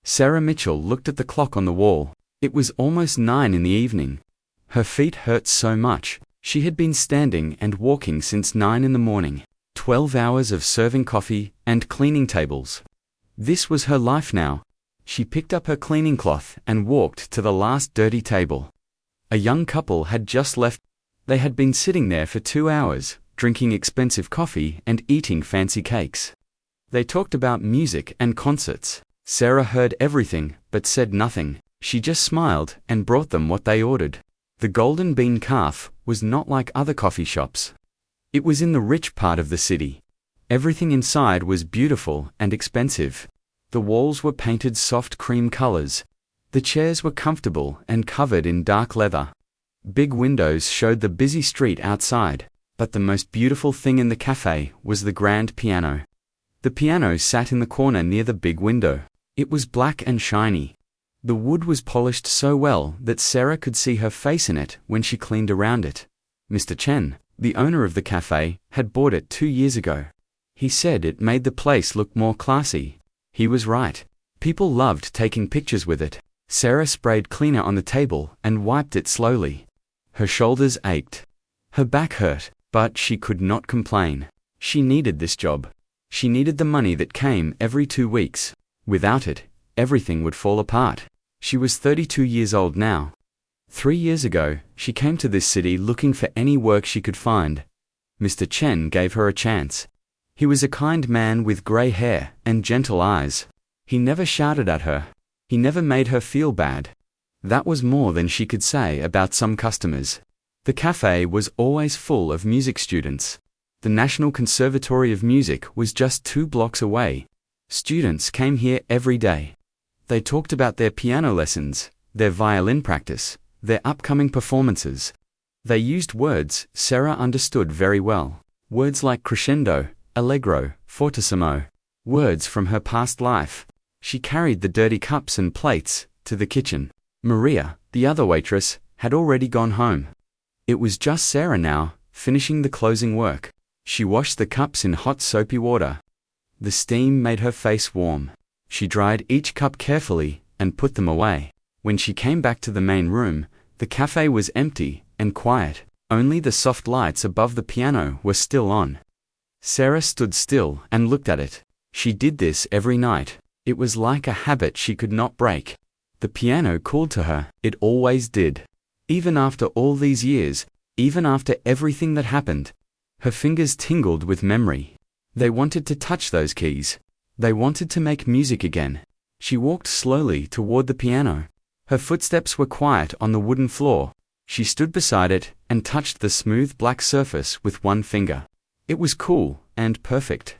Sarah Mitchell looked at the clock on the wall. It was almost 9 in the evening. Her feet hurt so much. She had been standing and walking since 9 in the morning. 12 hours of serving coffee and cleaning tables. This was her life now. She picked up her cleaning cloth and walked to the last dirty table. A young couple had just left. They had been sitting there for 2 hours, drinking expensive coffee and eating fancy cakes. They talked about music and concerts. Sarah heard everything, but said nothing. She just smiled and brought them what they ordered. The Golden Bean Calf was not like other coffee shops. It was in the rich part of the city. Everything inside was beautiful and expensive. The walls were painted soft cream colors. The chairs were comfortable and covered in dark leather. Big windows showed the busy street outside, but the most beautiful thing in the cafe was the grand piano. The piano sat in the corner near the big window. It was black and shiny. The wood was polished so well that Sarah could see her face in it when she cleaned around it. Mr. Chen, the owner of the cafe, had bought it 2 years ago. He said it made the place look more classy. He was right. People loved taking pictures with it. Sarah sprayed cleaner on the table and wiped it slowly. Her shoulders ached. Her back hurt, but she could not complain. She needed this job. She needed the money that came every 2 weeks. Without it, everything would fall apart. She was 32 years old now. 3 years ago, she came to this city looking for any work she could find. Mr. Chen gave her a chance. He was a kind man with gray hair and gentle eyes. He never shouted at her. He never made her feel bad. That was more than she could say about some customers. The cafe was always full of music students. The National Conservatory of Music was just 2 blocks away. Students came here every day. They talked about their piano lessons, their violin practice, their upcoming performances. They used words Sarah understood very well. Words like crescendo, allegro, fortissimo. Words from her past life. She carried the dirty cups and plates to the kitchen. Maria, the other waitress, had already gone home. It was just Sarah now, finishing the closing work. She washed the cups in hot soapy water. The steam made her face warm. She dried each cup carefully and put them away. When she came back to the main room, the cafe was empty and quiet. Only the soft lights above the piano were still on. Sarah stood still and looked at it. She did this every night. It was like a habit she could not break. The piano called to her. It always did. Even after all these years, even after everything that happened, her fingers tingled with memory. They wanted to touch those keys. They wanted to make music again. She walked slowly toward the piano. Her footsteps were quiet on the wooden floor. She stood beside it and touched the smooth black surface with one finger. It was cool and perfect.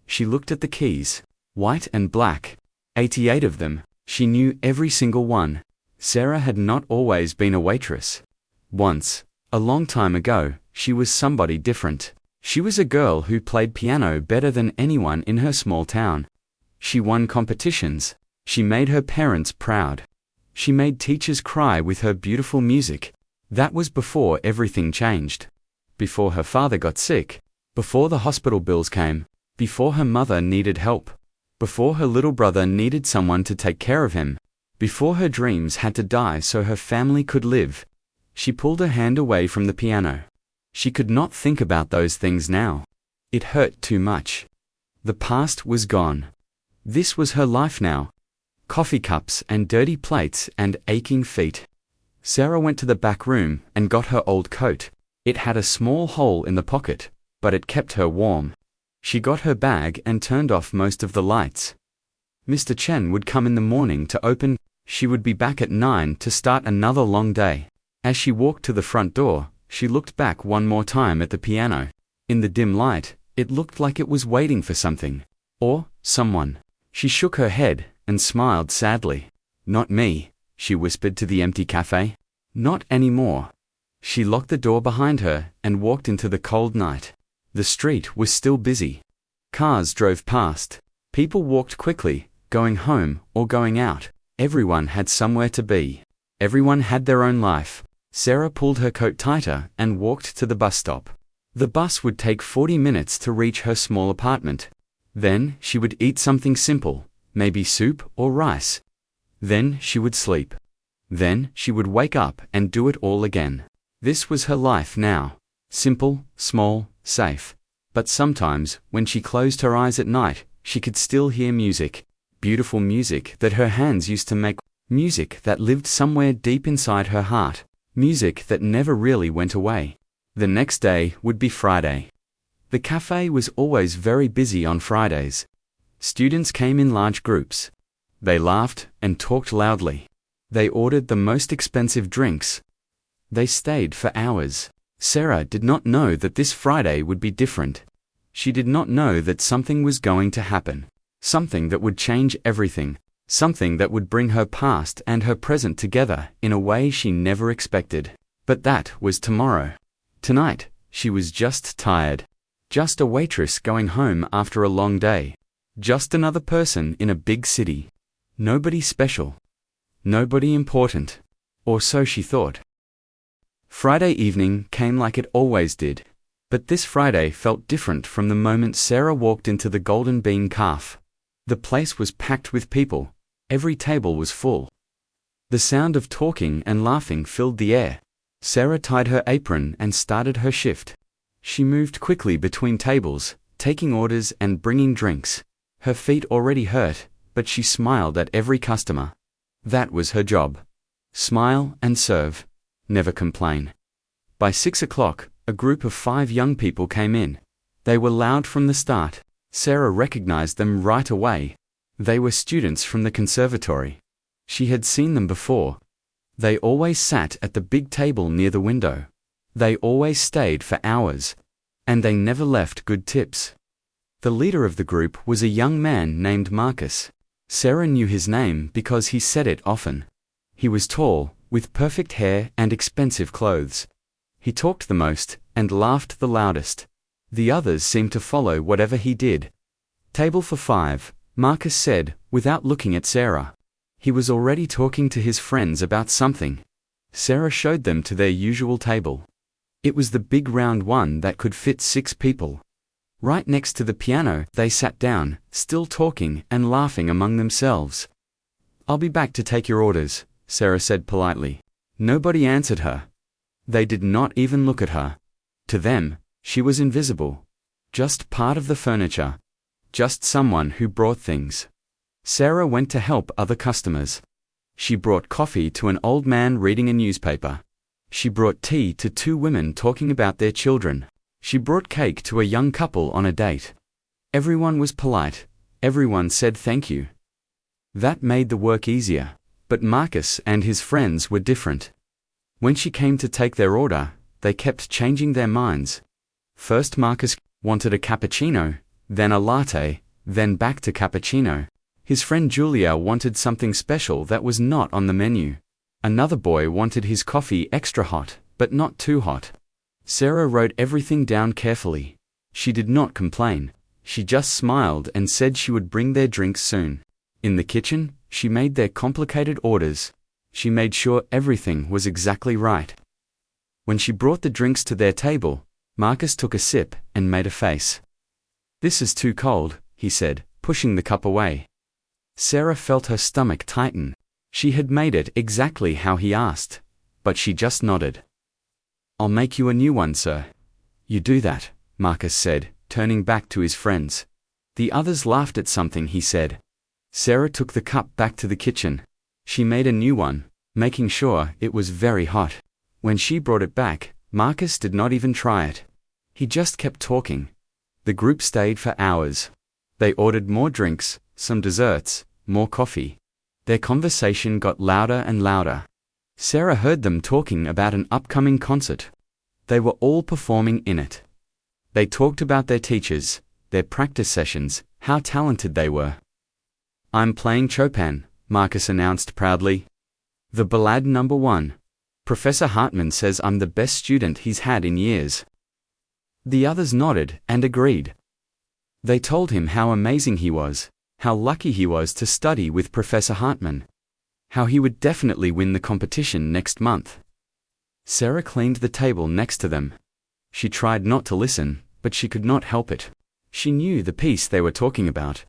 She looked at the keys. White and black. 88 of them. She knew every single one. Sarah had not always been a waitress. Once, a long time ago, she was somebody different. She was a girl who played piano better than anyone in her small town. She won competitions. She made her parents proud. She made teachers cry with her beautiful music. That was before everything changed. Before her father got sick. Before the hospital bills came. Before her mother needed help. Before her little brother needed someone to take care of him. Before her dreams had to die so her family could live. She pulled her hand away from the piano. She could not think about those things now. It hurt too much. The past was gone. This was her life now. Coffee cups and dirty plates and aching feet. Sarah went to the back room and got her old coat. It had a small hole in the pocket, but it kept her warm. She got her bag and turned off most of the lights. Mr. Chen would come in the morning to open. She would be back at 9 to start another long day. As she walked to the front door, she looked back one more time at the piano. In the dim light, it looked like it was waiting for something. Or someone. She shook her head and smiled sadly. Not me, she whispered to the empty cafe. Not anymore. She locked the door behind her and walked into the cold night. The street was still busy. Cars drove past. People walked quickly, going home or going out. Everyone had somewhere to be. Everyone had their own life. Sarah pulled her coat tighter and walked to the bus stop. The bus would take 40 minutes to reach her small apartment. Then she would eat something simple, maybe soup or rice. Then she would sleep. Then she would wake up and do it all again. This was her life now. Simple, small, safe. But sometimes, when she closed her eyes at night, she could still hear music. Beautiful music that her hands used to make. Music that lived somewhere deep inside her heart. Music that never really went away. The next day would be Friday. The cafe was always very busy on Fridays. Students came in large groups. They laughed and talked loudly. They ordered the most expensive drinks. They stayed for hours. Sarah did not know that this Friday would be different. She did not know that something was going to happen. Something that would change everything. Something that would bring her past and her present together in a way she never expected. But that was tomorrow. Tonight, she was just tired. Just a waitress going home after a long day. Just another person in a big city. Nobody special. Nobody important. Or so she thought. Friday evening came like it always did. But this Friday felt different from the moment Sarah walked into the Golden Bean Cafe. The place was packed with people. Every table was full. The sound of talking and laughing filled the air. Sarah tied her apron and started her shift. She moved quickly between tables, taking orders and bringing drinks. Her feet already hurt, but she smiled at every customer. That was her job. Smile and serve. Never complain. By 6 o'clock, a group of 5 young people came in. They were loud from the start. Sarah recognized them right away. They were students from the conservatory. She had seen them before. They always sat at the big table near the window. They always stayed for hours. And they never left good tips. The leader of the group was a young man named Marcus. Sarah knew his name because he said it often. He was tall, with perfect hair and expensive clothes. He talked the most and laughed the loudest. The others seemed to follow whatever he did. Table for 5, Marcus said, without looking at Sarah. He was already talking to his friends about something. Sarah showed them to their usual table. It was the big round one that could fit 6 people. Right next to the piano, they sat down, still talking and laughing among themselves. "I'll be back to take your orders," Sarah said politely. Nobody answered her. They did not even look at her. To them, she was invisible. Just part of the furniture. Just someone who brought things. Sarah went to help other customers. She brought coffee to an old man reading a newspaper. She brought tea to 2 women talking about their children. She brought cake to a young couple on a date. Everyone was polite. Everyone said thank you. That made the work easier. But Marcus and his friends were different. When she came to take their order, they kept changing their minds. First Marcus wanted a cappuccino, then a latte, then back to cappuccino. His friend Julia wanted something special that was not on the menu. Another boy wanted his coffee extra hot, but not too hot. Sarah wrote everything down carefully. She did not complain. She just smiled and said she would bring their drinks soon. In the kitchen, she made their complicated orders. She made sure everything was exactly right. When she brought the drinks to their table, Marcus took a sip and made a face. "This is too cold," he said, pushing the cup away. Sarah felt her stomach tighten. She had made it exactly how he asked, but she just nodded. "I'll make you a new one, sir." "You do that," Marcus said, turning back to his friends. The others laughed at something he said. Sarah took the cup back to the kitchen. She made a new one, making sure it was very hot. When she brought it back, Marcus did not even try it. He just kept talking. The group stayed for hours. They ordered more drinks, some desserts, more coffee. Their conversation got louder and louder. Sarah heard them talking about an upcoming concert. They were all performing in it. They talked about their teachers, their practice sessions, how talented they were. "I'm playing Chopin," Marcus announced proudly. "The Ballade No. 1. Professor Hartman says I'm the best student he's had in years." The others nodded and agreed. They told him how amazing he was, how lucky he was to study with Professor Hartman, how he would definitely win the competition next month. Sarah cleaned the table next to them. She tried not to listen, but she could not help it. She knew the piece they were talking about.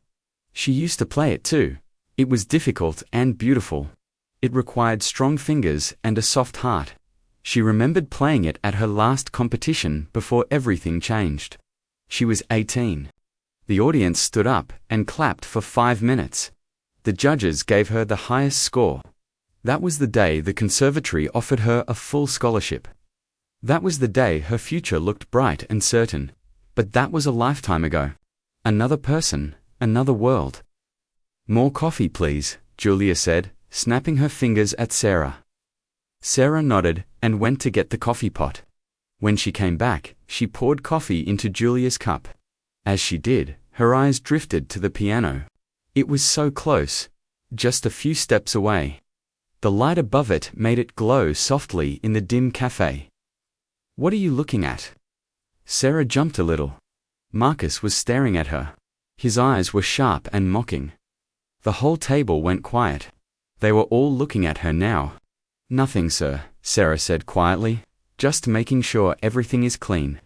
She used to play it too. It was difficult and beautiful. It required strong fingers and a soft heart. She remembered playing it at her last competition before everything changed. She was 18. The audience stood up and clapped for 5 minutes. The judges gave her the highest score. That was the day the conservatory offered her a full scholarship. That was the day her future looked bright and certain. But that was a lifetime ago. Another person, another world. "More coffee, please," Julia said, snapping her fingers at Sarah. Sarah nodded and went to get the coffee pot. When she came back, she poured coffee into Julia's cup. As she did, her eyes drifted to the piano. It was so close, just a few steps away. The light above it made it glow softly in the dim cafe. "What are you looking at?" Sarah jumped a little. Marcus was staring at her. His eyes were sharp and mocking. The whole table went quiet. They were all looking at her now. "Nothing, sir," Sarah said quietly, "just making sure everything is clean."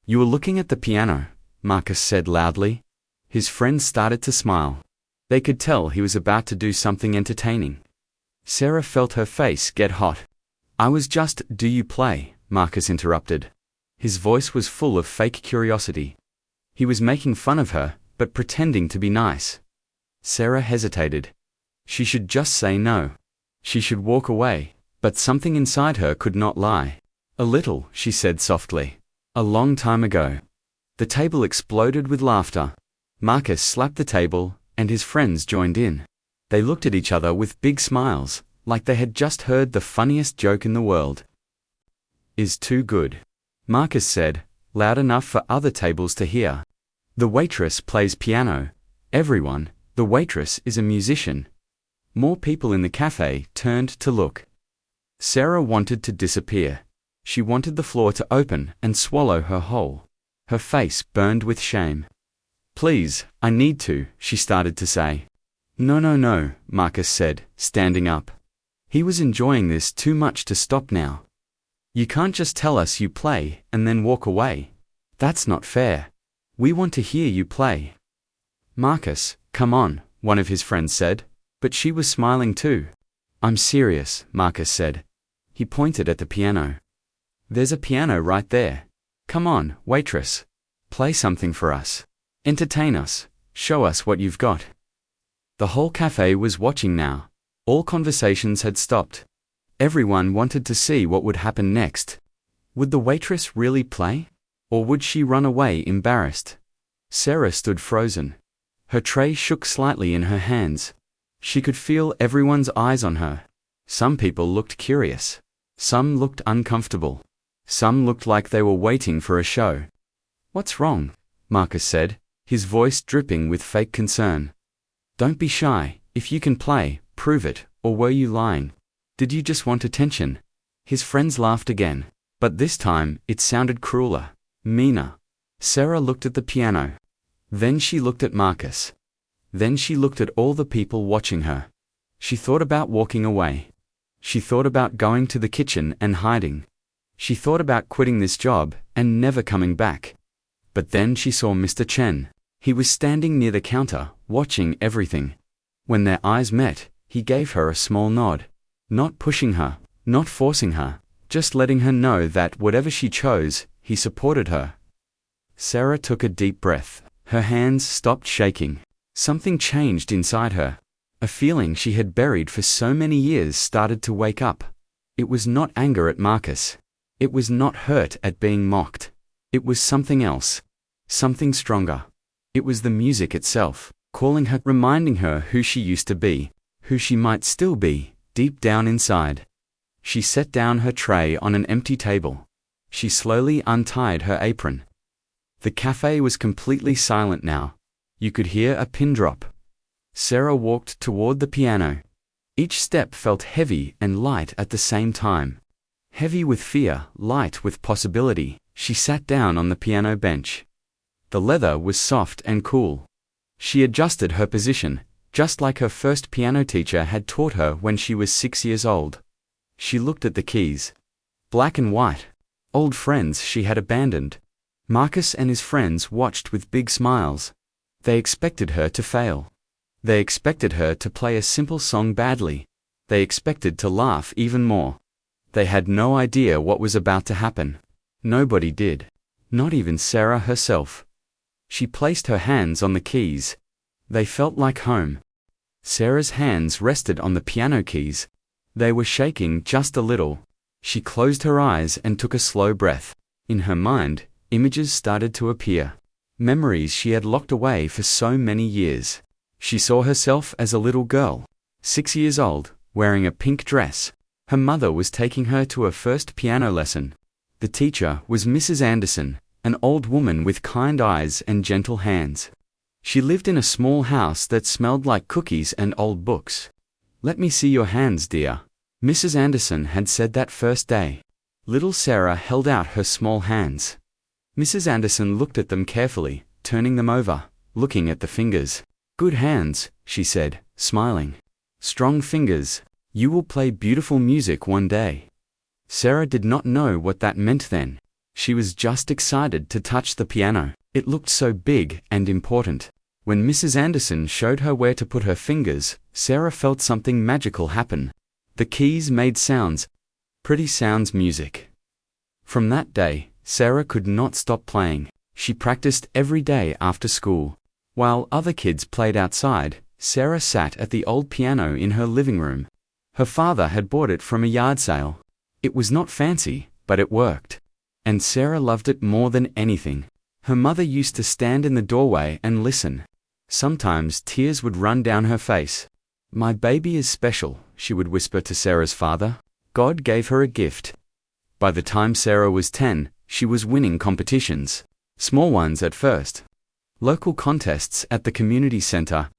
"You were looking at the piano," Marcus said loudly. His friends started to smile. They could tell he was about to do something entertaining. Sarah felt her face get hot. "I was just, do you play?" Marcus interrupted. His voice was full of fake curiosity. He was making fun of her, but pretending to be nice. Sarah hesitated. She should just say no. She should walk away, but something inside her could not lie. "A little," she said softly. "A long time ago." The table exploded with laughter. Marcus slapped the table, and his friends joined in. They looked at each other with big smiles, like they had just heard the funniest joke in the world. "Is too good," Marcus said, loud enough for other tables to hear. "The waitress plays piano. Everyone, the waitress is a musician." More people in the cafe turned to look. Sarah wanted to disappear. She wanted the floor to open and swallow her whole. Her face burned with shame. "Please, I need to," she started to say. "No, no, no," Marcus said, standing up. He was enjoying this too much to stop now. "You can't just tell us you play and then walk away. That's not fair. We want to hear you play." "Marcus, come on," one of his friends said, but she was smiling too. "I'm serious," Marcus said. He pointed at the piano. "There's a piano right there. Come on, waitress. Play something for us. Entertain us. Show us what you've got." The whole cafe was watching now. All conversations had stopped. Everyone wanted to see what would happen next. Would the waitress really play? Or would she run away embarrassed? Sarah stood frozen. Her tray shook slightly in her hands. She could feel everyone's eyes on her. Some people looked curious. Some looked uncomfortable. Some looked like they were waiting for a show. "What's wrong?" Marcus said, his voice dripping with fake concern. "Don't be shy. If you can play, prove it, or were you lying? Did you just want attention?" His friends laughed again, but this time it sounded crueler, meaner. Sarah looked at the piano. Then she looked at Marcus. Then she looked at all the people watching her. She thought about walking away. She thought about going to the kitchen and hiding. She thought about quitting this job and never coming back. But then she saw Mr. Chen. He was standing near the counter, watching everything. When their eyes met, he gave her a small nod. Not pushing her, not forcing her, just letting her know that whatever she chose, he supported her. Sarah took a deep breath. Her hands stopped shaking. Something changed inside her. A feeling she had buried for so many years started to wake up. It was not anger at Marcus. It was not hurt at being mocked. It was something else. Something stronger. It was the music itself, calling her, reminding her who she used to be, who she might still be, deep down inside. She set down her tray on an empty table. She slowly untied her apron. The cafe was completely silent now. You could hear a pin drop. Sarah walked toward the piano. Each step felt heavy and light at the same time. Heavy with fear, light with possibility, she sat down on the piano bench. The leather was soft and cool. She adjusted her position, just like her first piano teacher had taught her when she was 6 years old. She looked at the keys. Black and white. Old friends she had abandoned. Marcus and his friends watched with big smiles. They expected her to fail. They expected her to play a simple song badly. They expected to laugh even more. They had no idea what was about to happen. Nobody did. Not even Sarah herself. She placed her hands on the keys. They felt like home. Sarah's hands rested on the piano keys. They were shaking just a little. She closed her eyes and took a slow breath. In her mind, images started to appear. Memories she had locked away for so many years. She saw herself as a little girl, 6 years old, wearing a pink dress. Her mother was taking her to her first piano lesson. The teacher was Mrs. Anderson, an old woman with kind eyes and gentle hands. She lived in a small house that smelled like cookies and old books. "Let me see your hands, dear," Mrs. Anderson had said that first day. Little Sarah held out her small hands. Mrs. Anderson looked at them carefully, turning them over, looking at the fingers. "Good hands," she said, smiling. "Strong fingers. You will play beautiful music one day." Sarah did not know what that meant then. She was just excited to touch the piano. It looked so big and important. When Mrs. Anderson showed her where to put her fingers, Sarah felt something magical happen. The keys made sounds. Pretty sounds, music. From that day, Sarah could not stop playing. She practiced every day after school. While other kids played outside, Sarah sat at the old piano in her living room. Her father had bought it from a yard sale. It was not fancy, but it worked. And Sarah loved it more than anything. Her mother used to stand in the doorway and listen. Sometimes tears would run down her face. "My baby is special," she would whisper to Sarah's father. "God gave her a gift." By the time Sarah was 10, she was winning competitions. Small ones at first. Local contests at the community center.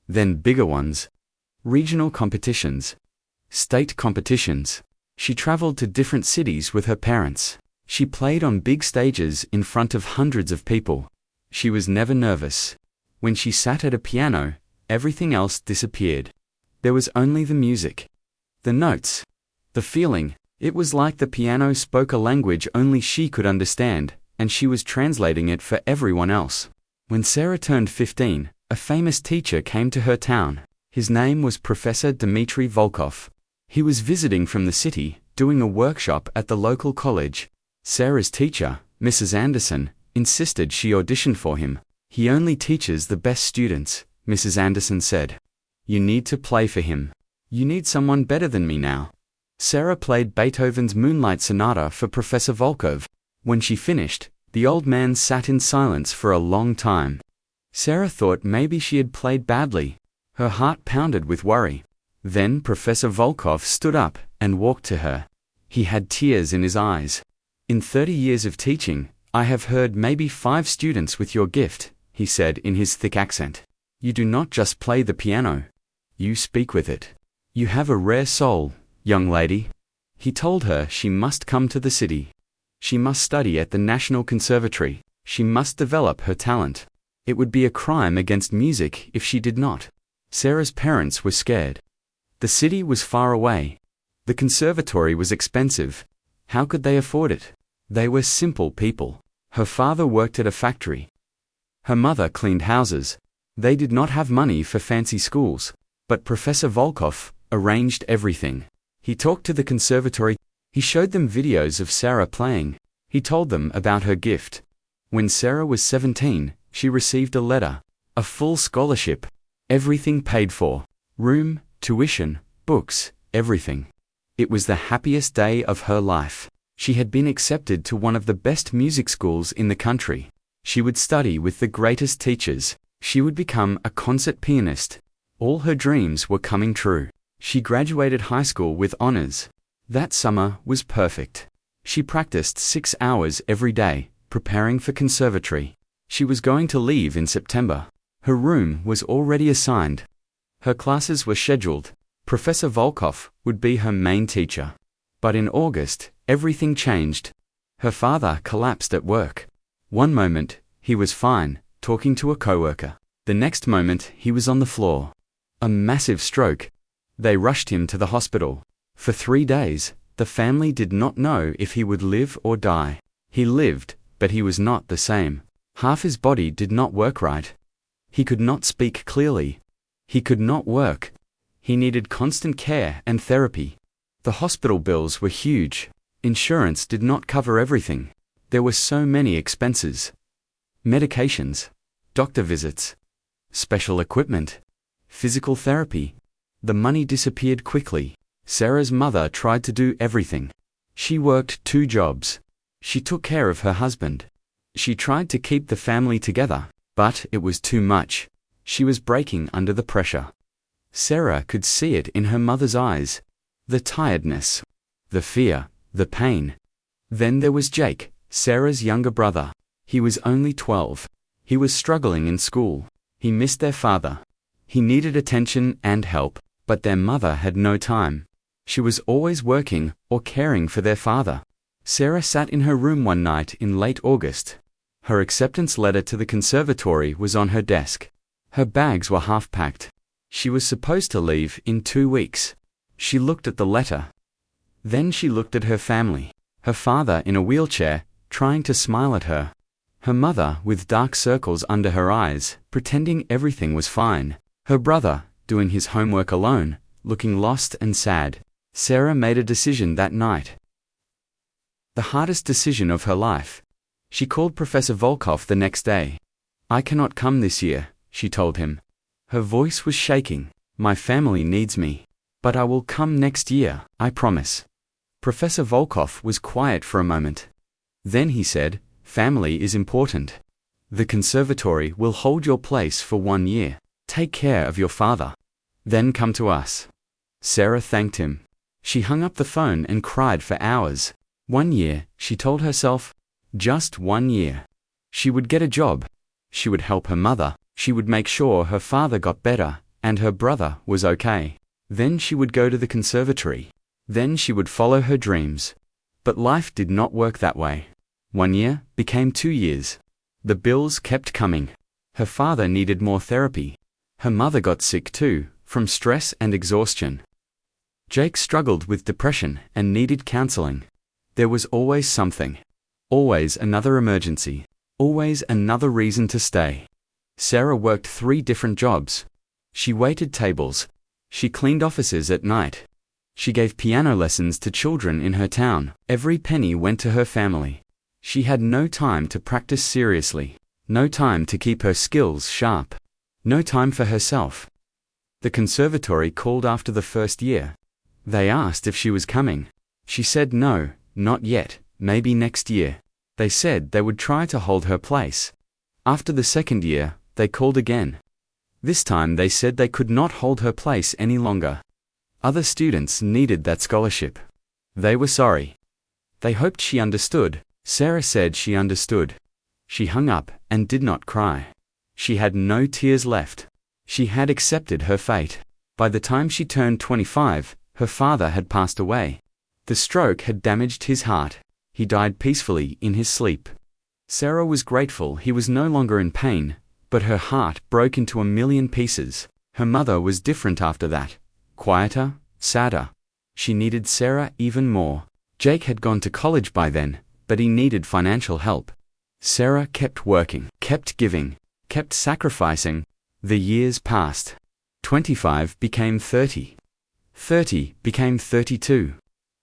Then bigger ones. Regional competitions. State competitions. She traveled to different cities with her parents. She played on big stages in front of hundreds of people. She was never nervous. When she sat at a piano, everything else disappeared. There was only the music. The notes. The feeling. It was like the piano spoke a language only she could understand, and she was translating it for everyone else. When Sarah turned 15, a famous teacher came to her town. His name was Professor Dmitry Volkov. He was visiting from the city, doing a workshop at the local college. Sarah's teacher, Mrs. Anderson, insisted she audition for him. "He only teaches the best students," Mrs. Anderson said. "You need to play for him. You need someone better than me now." Sarah played Beethoven's Moonlight Sonata for Professor Volkov. When she finished, the old man sat in silence for a long time. Sarah thought maybe she had played badly. Her heart pounded with worry. Then Professor Volkov stood up and walked to her. He had tears in his eyes. "In 30 years of teaching, I have heard maybe 5 students with your gift," he said in his thick accent. "You do not just play the piano. You speak with it. You have a rare soul, young lady." He told her she must come to the city. She must study at the National Conservatory. She must develop her talent. It would be a crime against music if she did not. Sarah's parents were scared. The city was far away. The conservatory was expensive. How could they afford it? They were simple people. Her father worked at a factory. Her mother cleaned houses. They did not have money for fancy schools. But Professor Volkov arranged everything. He talked to the conservatory. He showed them videos of Sarah playing. He told them about her gift. When Sarah was 17, she received a letter. A full scholarship. Everything paid for. Room, tuition, books, everything. It was the happiest day of her life. She had been accepted to one of the best music schools in the country. She would study with the greatest teachers. She would become a concert pianist. All her dreams were coming true. She graduated high school with honors. That summer was perfect. She practiced 6 hours every day, preparing for conservatory. She was going to leave in September. Her room was already assigned. Her classes were scheduled. Professor Volkov would be her main teacher. But in August, everything changed. Her father collapsed at work. One moment, he was fine, talking to a coworker. The next moment, he was on the floor. A massive stroke. They rushed him to the hospital. For 3 days, the family did not know if he would live or die. He lived, but he was not the same. Half his body did not work right. He could not speak clearly. He could not work. He needed constant care and therapy. The hospital bills were huge. Insurance did not cover everything. There were so many expenses. Medications, doctor visits, special equipment, physical therapy. The money disappeared quickly. Sarah's mother tried to do everything. She worked 2 jobs. She took care of her husband. She tried to keep the family together, but it was too much. She was breaking under the pressure. Sarah could see it in her mother's eyes. The tiredness, the fear, the pain. Then there was Jake, Sarah's younger brother. He was only 12. He was struggling in school. He missed their father. He needed attention and help, but their mother had no time. She was always working or caring for their father. Sarah sat in her room one night in late August. Her acceptance letter to the conservatory was on her desk. Her bags were half packed. She was supposed to leave in 2 weeks. She looked at the letter. Then she looked at her family. Her father in a wheelchair, trying to smile at her. Her mother with dark circles under her eyes, pretending everything was fine. Her brother, doing his homework alone, looking lost and sad. Sarah made a decision that night. The hardest decision of her life. She called Professor Volkov the next day. "I cannot come this year," she told him. Her voice was shaking. "My family needs me. But I will come next year, I promise." Professor Volkov was quiet for a moment. Then he said, "Family is important. The conservatory will hold your place for 1 year. Take care of your father. Then come to us." Sarah thanked him. She hung up the phone and cried for hours. 1 year, she told herself. Just 1 year. She would get a job. She would help her mother. She would make sure her father got better, and her brother was okay. Then she would go to the conservatory. Then she would follow her dreams. But life did not work that way. 1 year became 2 years. The bills kept coming. Her father needed more therapy. Her mother got sick too, from stress and exhaustion. Jake struggled with depression and needed counseling. There was always something. Always another emergency. Always another reason to stay. Sarah worked 3 different jobs. She waited tables. She cleaned offices at night. She gave piano lessons to children in her town. Every penny went to her family. She had no time to practice seriously. No time to keep her skills sharp. No time for herself. The conservatory called after the first year. They asked if she was coming. She said no, not yet, maybe next year. They said they would try to hold her place. After the second year, they called again. This time they said they could not hold her place any longer. Other students needed that scholarship. They were sorry. They hoped she understood. Sarah said she understood. She hung up and did not cry. She had no tears left. She had accepted her fate. By the time she turned 25, her father had passed away. The stroke had damaged his heart. He died peacefully in his sleep. Sarah was grateful he was no longer in pain, but her heart broke into 1,000,000 pieces. Her mother was different after that. Quieter, sadder. She needed Sarah even more. Jake had gone to college by then, but he needed financial help. Sarah kept working, kept giving, kept sacrificing. The years passed. 25 became 30. 30 became 32.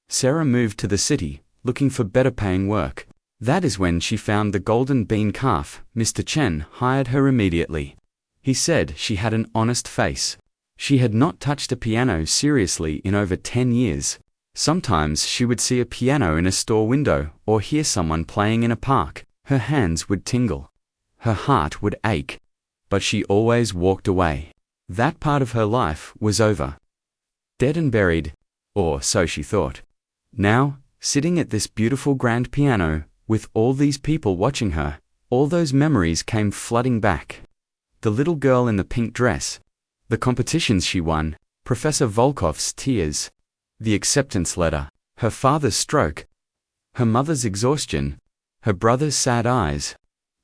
Sarah moved to the city, looking for better paying work. That is when she found the Golden Bean Calf. Mr. Chen hired her immediately. He said she had an honest face. She had not touched a piano seriously in over 10 years. Sometimes she would see a piano in a store window or hear someone playing in a park. Her hands would tingle. Her heart would ache. But she always walked away. That part of her life was over. Dead and buried, or so she thought. Now, sitting at this beautiful grand piano, with all these people watching her, all those memories came flooding back. The little girl in the pink dress. The competitions she won. Professor Volkov's tears. The acceptance letter. Her father's stroke. Her mother's exhaustion. Her brother's sad eyes.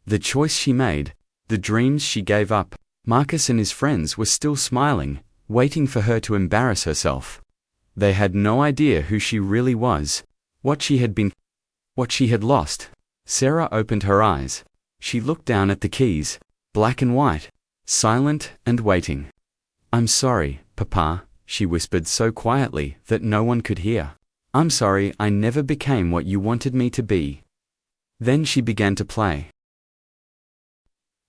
The choice she made. The dreams she gave up. Marcus and his friends were still smiling, waiting for her to embarrass herself. They had no idea who she really was, what she had been, what she had lost. Sarah opened her eyes. She looked down at the keys, black and white, silent and waiting. "I'm sorry, Papa," she whispered so quietly that no one could hear. "I'm sorry I never became what you wanted me to be." Then she began to play.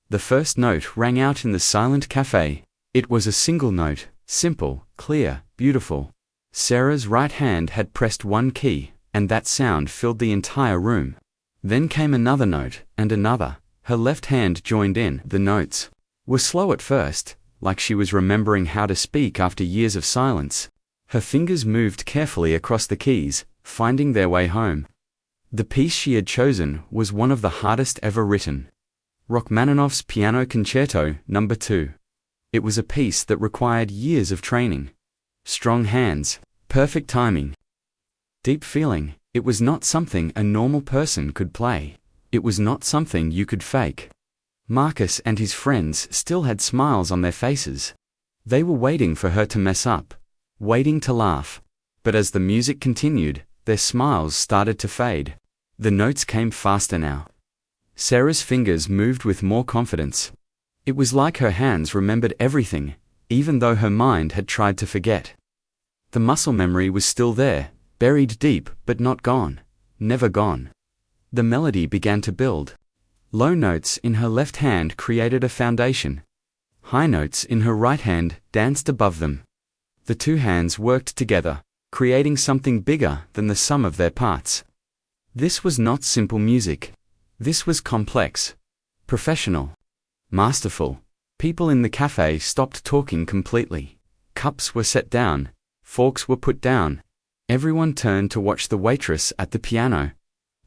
The first note rang out in the silent cafe. It was a single note, simple, clear, beautiful. Sarah's right hand had pressed one key, and that sound filled the entire room. Then came another note, and another. Her left hand joined in. The notes were slow at first, like she was remembering how to speak after years of silence. Her fingers moved carefully across the keys, finding their way home. The piece she had chosen was one of the hardest ever written. Rachmaninoff's Piano Concerto No. 2. It was a piece that required years of training. Strong hands, perfect timing, deep feeling. It was not something a normal person could play. It was not something you could fake. Marcus and his friends still had smiles on their faces. They were waiting for her to mess up, waiting to laugh. But as the music continued, their smiles started to fade. The notes came faster now. Sarah's fingers moved with more confidence. It was like her hands remembered everything, even though her mind had tried to forget. The muscle memory was still there, buried deep but not gone, never gone. The melody began to build. Low notes in her left hand created a foundation. High notes in her right hand danced above them. The two hands worked together, creating something bigger than the sum of their parts. This was not simple music. This was complex, professional, masterful. People in the cafe stopped talking completely. Cups were set down, forks were put down. Everyone turned to watch the waitress at the piano.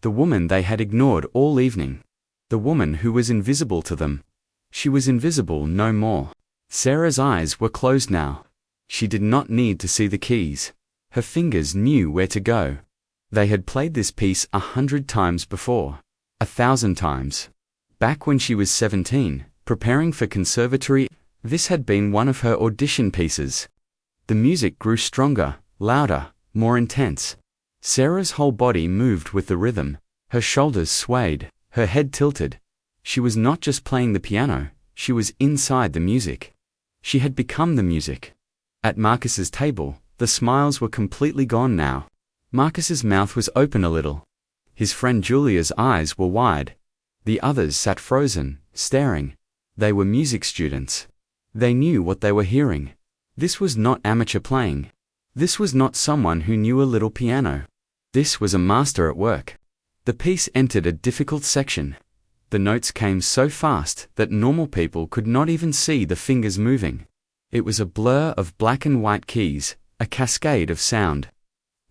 The woman they had ignored all evening. The woman who was invisible to them. She was invisible no more. Sarah's eyes were closed now. She did not need to see the keys. Her fingers knew where to go. They had played this piece 100 times before. 1,000 times. Back when she was 17, preparing for conservatory, this had been one of her audition pieces. The music grew stronger, louder, more intense. Sarah's whole body moved with the rhythm. Her shoulders swayed, her head tilted. She was not just playing the piano, she was inside the music. She had become the music. At Marcus's table, the smiles were completely gone now. Marcus's mouth was open a little. His friend Julia's eyes were wide. The others sat frozen, staring. They were music students. They knew what they were hearing. This was not amateur playing. This was not someone who knew a little piano. This was a master at work. The piece entered a difficult section. The notes came so fast that normal people could not even see the fingers moving. It was a blur of black and white keys, a cascade of sound.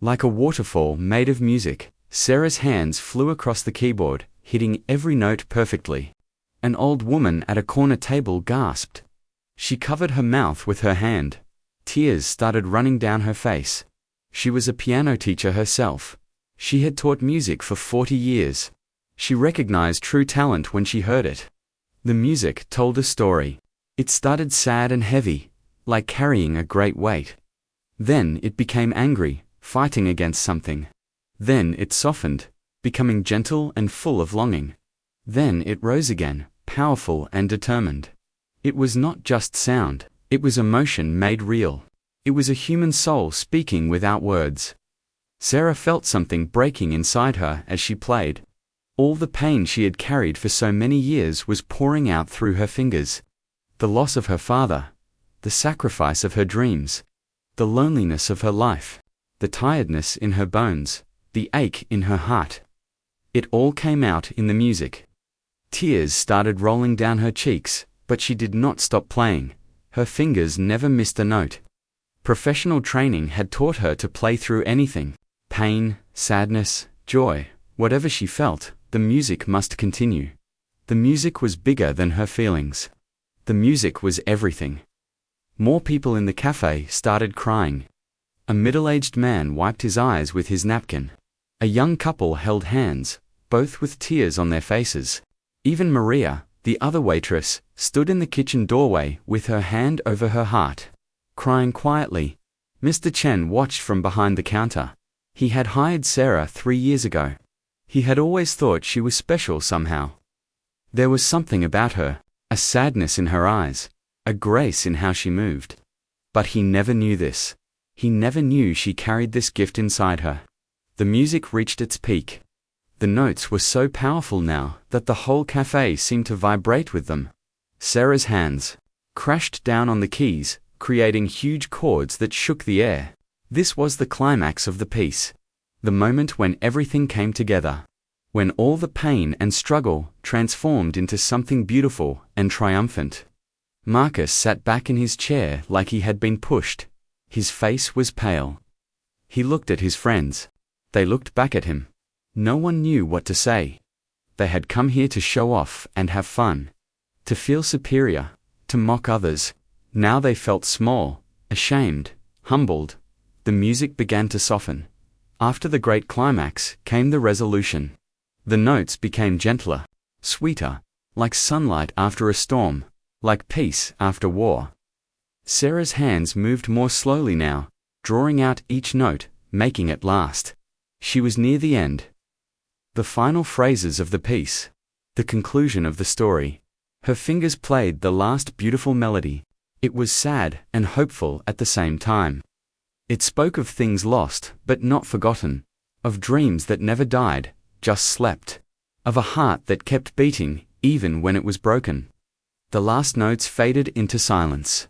Like a waterfall made of music, Sarah's hands flew across the keyboard, hitting every note perfectly. An old woman at a corner table gasped. She covered her mouth with her hand. Tears started running down her face. She was a piano teacher herself. She had taught music for 40 years. She recognized true talent when she heard it. The music told a story. It started sad and heavy, like carrying a great weight. Then it became angry, fighting against something. Then it softened, becoming gentle and full of longing. Then it rose again, powerful and determined. It was not just sound, it was emotion made real. It was a human soul speaking without words. Sarah felt something breaking inside her as she played. All the pain she had carried for so many years was pouring out through her fingers. The loss of her father, the sacrifice of her dreams, the loneliness of her life, the tiredness in her bones, the ache in her heart. It all came out in the music. Tears started rolling down her cheeks, but she did not stop playing. Her fingers never missed a note. Professional training had taught her to play through anything. Pain, sadness, joy, whatever she felt, the music must continue. The music was bigger than her feelings. The music was everything. More people in the cafe started crying. A middle-aged man wiped his eyes with his napkin. A young couple held hands, both with tears on their faces. Even Maria, the other waitress, stood in the kitchen doorway with her hand over her heart, crying quietly. Mr. Chen watched from behind the counter. He had hired Sarah 3 years ago. He had always thought she was special somehow. There was something about her, a sadness in her eyes, a grace in how she moved. But he never knew this. He never knew she carried this gift inside her. The music reached its peak. The notes were so powerful now that the whole cafe seemed to vibrate with them. Sarah's hands crashed down on the keys, creating huge chords that shook the air. This was the climax of the piece. The moment when everything came together. When all the pain and struggle transformed into something beautiful and triumphant. Marcus sat back in his chair like he had been pushed. His face was pale. He looked at his friends. They looked back at him. No one knew what to say. They had come here to show off and have fun. To feel superior, to mock others. Now they felt small, ashamed, humbled. The music began to soften. After the great climax came the resolution. The notes became gentler, sweeter, like sunlight after a storm, like peace after war. Sarah's hands moved more slowly now, drawing out each note, making it last. She was near the end. The final phrases of the piece. The conclusion of the story. Her fingers played the last beautiful melody. It was sad and hopeful at the same time. It spoke of things lost but not forgotten, of dreams that never died, just slept, of a heart that kept beating even when it was broken. The last notes faded into silence.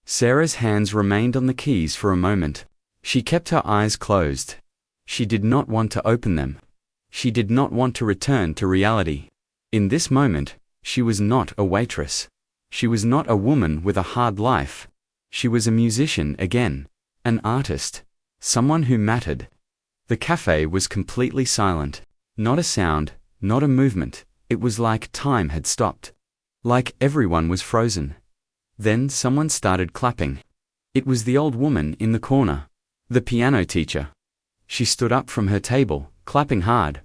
Sarah's hands remained on the keys for a moment. She kept her eyes closed. She did not want to open them. She did not want to return to reality. In this moment, she was not a waitress. She was not a woman with a hard life. She was a musician again, an artist, someone who mattered. The cafe was completely silent. Not a sound, not a movement. It was like time had stopped. Like everyone was frozen. Then someone started clapping. It was the old woman in the corner, the piano teacher. She stood up from her table, clapping hard.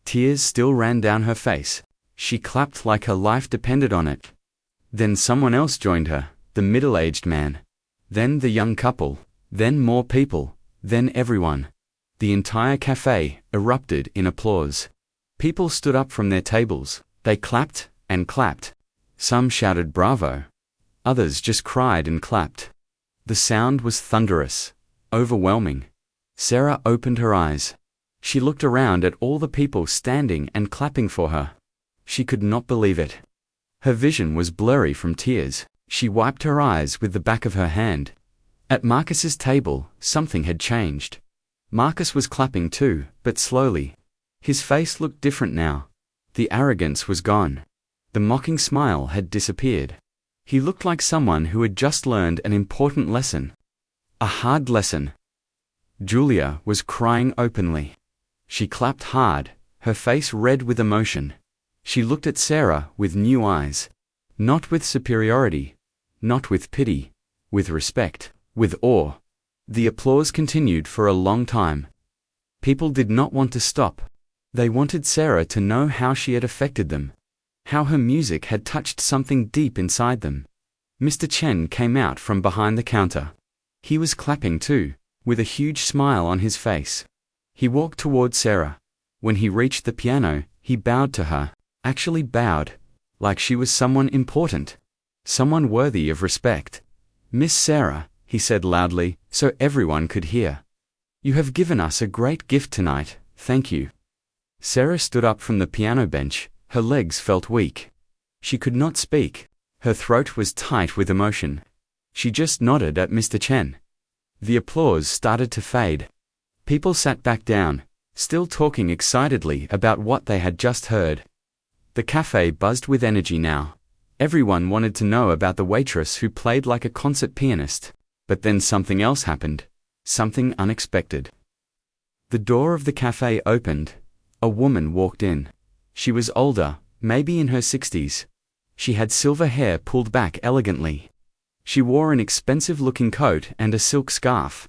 Tears still ran down her face. She clapped like her life depended on it. Then someone else joined her, the middle-aged man. Then the young couple. Then more people. Then everyone. The entire cafe erupted in applause. People stood up from their tables. They clapped and clapped. Some shouted bravo. Others just cried and clapped. The sound was thunderous, overwhelming. Sarah opened her eyes. She looked around at all the people standing and clapping for her. She could not believe it. Her vision was blurry from tears. She wiped her eyes with the back of her hand. At Marcus's table, something had changed. Marcus was clapping too, but slowly. His face looked different now. The arrogance was gone. The mocking smile had disappeared. He looked like someone who had just learned an important lesson. A hard lesson. Julia was crying openly. She clapped hard, her face red with emotion. She looked at Sarah with new eyes. Not with superiority. Not with pity. With respect. With awe. The applause continued for a long time. People did not want to stop. They wanted Sarah to know how she had affected them. How her music had touched something deep inside them. Mr. Chen came out from behind the counter. He was clapping too, with a huge smile on his face. He walked toward Sarah. When he reached the piano, he bowed to her, actually bowed, like she was someone important, someone worthy of respect. "Miss Sarah," he said loudly, so everyone could hear. "You have given us a great gift tonight, thank you." Sarah stood up from the piano bench. Her legs felt weak. She could not speak. Her throat was tight with emotion. She just nodded at Mr. Chen. The applause started to fade. People sat back down, still talking excitedly about what they had just heard. The cafe buzzed with energy now. Everyone wanted to know about the waitress who played like a concert pianist. But then something else happened. Something unexpected. The door of the cafe opened. A woman walked in. She was older, maybe in her 60s. She had silver hair pulled back elegantly. She wore an expensive-looking coat and a silk scarf.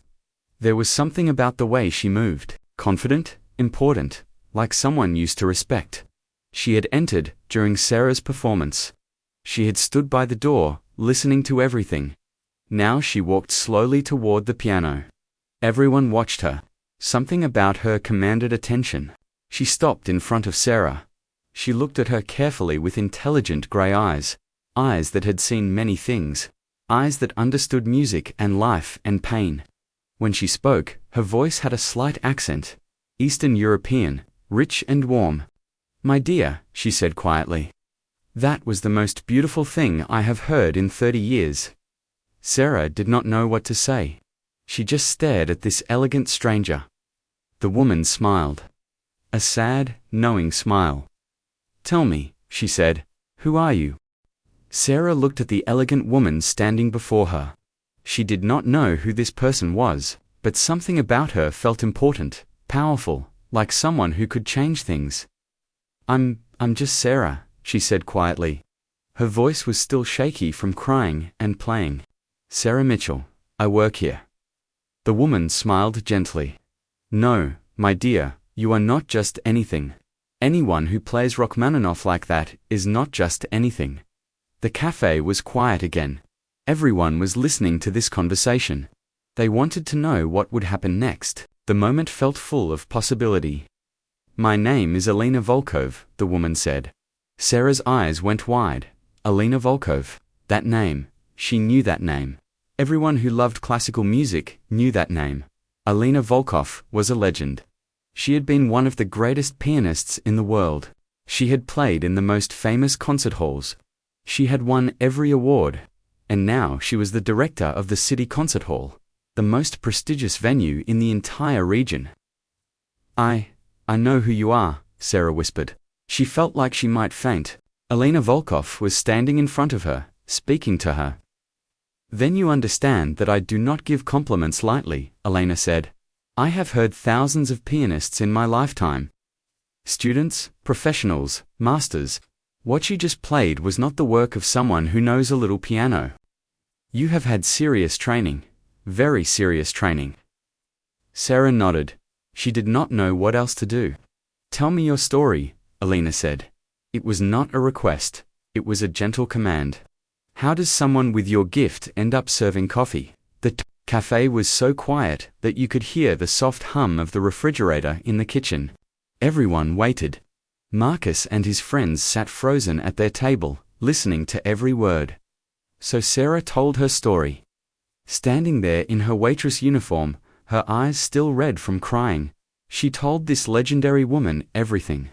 There was something about the way she moved, confident, important, like someone used to respect. She had entered during Sarah's performance. She had stood by the door, listening to everything. Now she walked slowly toward the piano. Everyone watched her. Something about her commanded attention. She stopped in front of Sarah. She looked at her carefully with intelligent gray eyes, eyes that had seen many things, eyes that understood music and life and pain. When she spoke, her voice had a slight accent, Eastern European, rich and warm. "My dear," she said quietly, "that was the most beautiful thing I have heard in 30 years." Sarah did not know what to say. She just stared at this elegant stranger. The woman smiled. A sad, knowing smile. "Tell me," she said, "who are you?" Sarah looked at the elegant woman standing before her. She did not know who this person was, but something about her felt important, powerful, like someone who could change things. I'm just Sarah," she said quietly. Her voice was still shaky from crying and playing. "Sarah Mitchell, I work here." The woman smiled gently. "No, my dear, you are not just anything. Anyone who plays Rachmaninoff like that is not just anything." The cafe was quiet again. Everyone was listening to this conversation. They wanted to know what would happen next. The moment felt full of possibility. "My name is Alina Volkov," the woman said. Sarah's eyes went wide. Alina Volkov. That name. She knew that name. Everyone who loved classical music knew that name. Alina Volkov was a legend. She had been one of the greatest pianists in the world. She had played in the most famous concert halls. She had won every award. And now she was the director of the City Concert Hall, the most prestigious venue in the entire region. I know who you are," Sarah whispered. She felt like she might faint. Alina Volkov was standing in front of her, speaking to her. "Then you understand that I do not give compliments lightly," Alina said. "I have heard thousands of pianists in my lifetime. Students, professionals, masters. What you just played was not the work of someone who knows a little piano. You have had serious training, very serious training." Sarah nodded. She did not know what else to do. "Tell me your story," Alina said. It was not a request, it was a gentle command. "How does someone with your gift end up serving coffee?" The cafe was so quiet that you could hear the soft hum of the refrigerator in the kitchen. Everyone waited. Marcus and his friends sat frozen at their table, listening to every word. So Sarah told her story. Standing there in her waitress uniform, her eyes still red from crying, she told this legendary woman everything.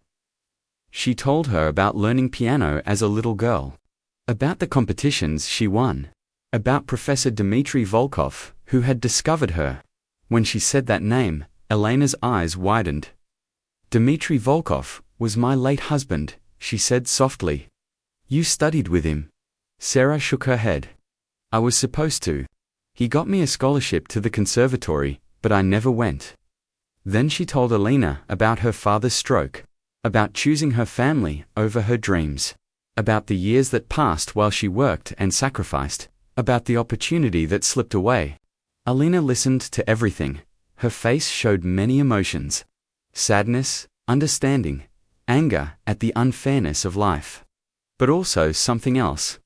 She told her about learning piano as a little girl, about the competitions she won, about Professor Dmitry Volkov, who had discovered her. When she said that name, Elena's eyes widened. "Dmitry Volkov was my late husband," she said softly. "You studied with him." Sarah shook her head. "I was supposed to. He got me a scholarship to the conservatory, but I never went." Then she told Alina about her father's stroke, about choosing her family over her dreams, about the years that passed while she worked and sacrificed, about the opportunity that slipped away. Alina listened to everything. Her face showed many emotions. Sadness, understanding, anger at the unfairness of life. But also something else.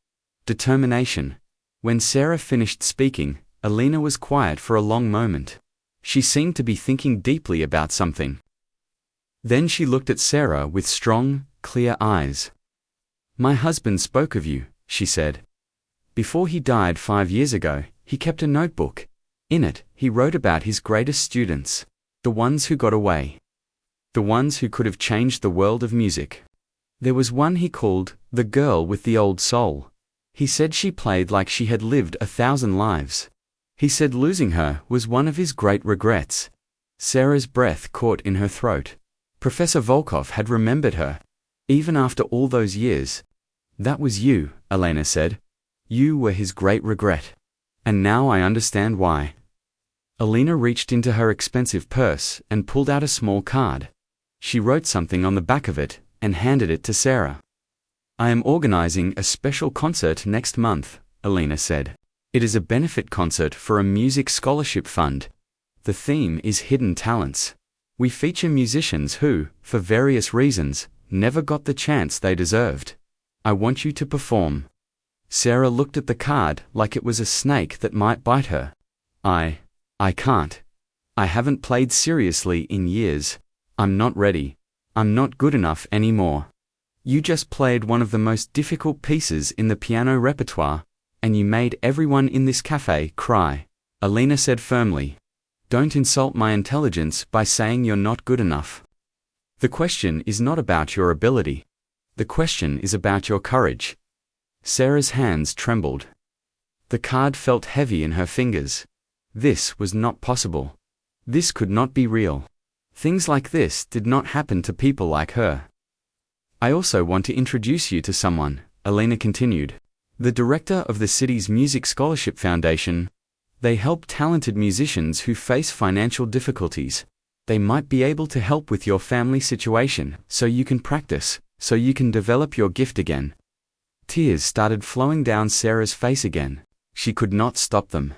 Determination. When Sarah finished speaking, Alina was quiet for a long moment. She seemed to be thinking deeply about something. Then she looked at Sarah with strong, clear eyes. "My husband spoke of you," she said. "Before he died 5 years ago, he kept a notebook. In it, he wrote about his greatest students, the ones who got away, the ones who could have changed the world of music. There was one he called the girl with the old soul. He said she played like she had lived 1,000 lives. He said losing her was one of his great regrets." Sarah's breath caught in her throat. Professor Volkov had remembered her, even after all those years. "That was you," Alina said. "You were his great regret. And now I understand why." Alina reached into her expensive purse and pulled out a small card. She wrote something on the back of it and handed it to Sarah. "I am organizing a special concert next month," Alina said. "It is a benefit concert for a music scholarship fund. The theme is hidden talents. We feature musicians who, for various reasons, never got the chance they deserved. I want you to perform." Sarah looked at the card like it was a snake that might bite her. I can't. I haven't played seriously in years. I'm not ready. I'm not good enough anymore." "You just played one of the most difficult pieces in the piano repertoire," And you made everyone in this cafe cry. Alina said firmly. Don't insult my intelligence by saying you're not good enough. The question is not about your ability. The question is about your courage. Sarah's hands trembled. The card felt heavy in her fingers. This was not possible. This could not be real. Things like this did not happen to people like her. I also want to introduce you to someone, Alina continued. The director of the city's Music Scholarship Foundation. They help talented musicians who face financial difficulties. They might be able to help with your family situation, so you can practice, so you can develop your gift again. Tears started flowing down Sarah's face again. She could not stop them.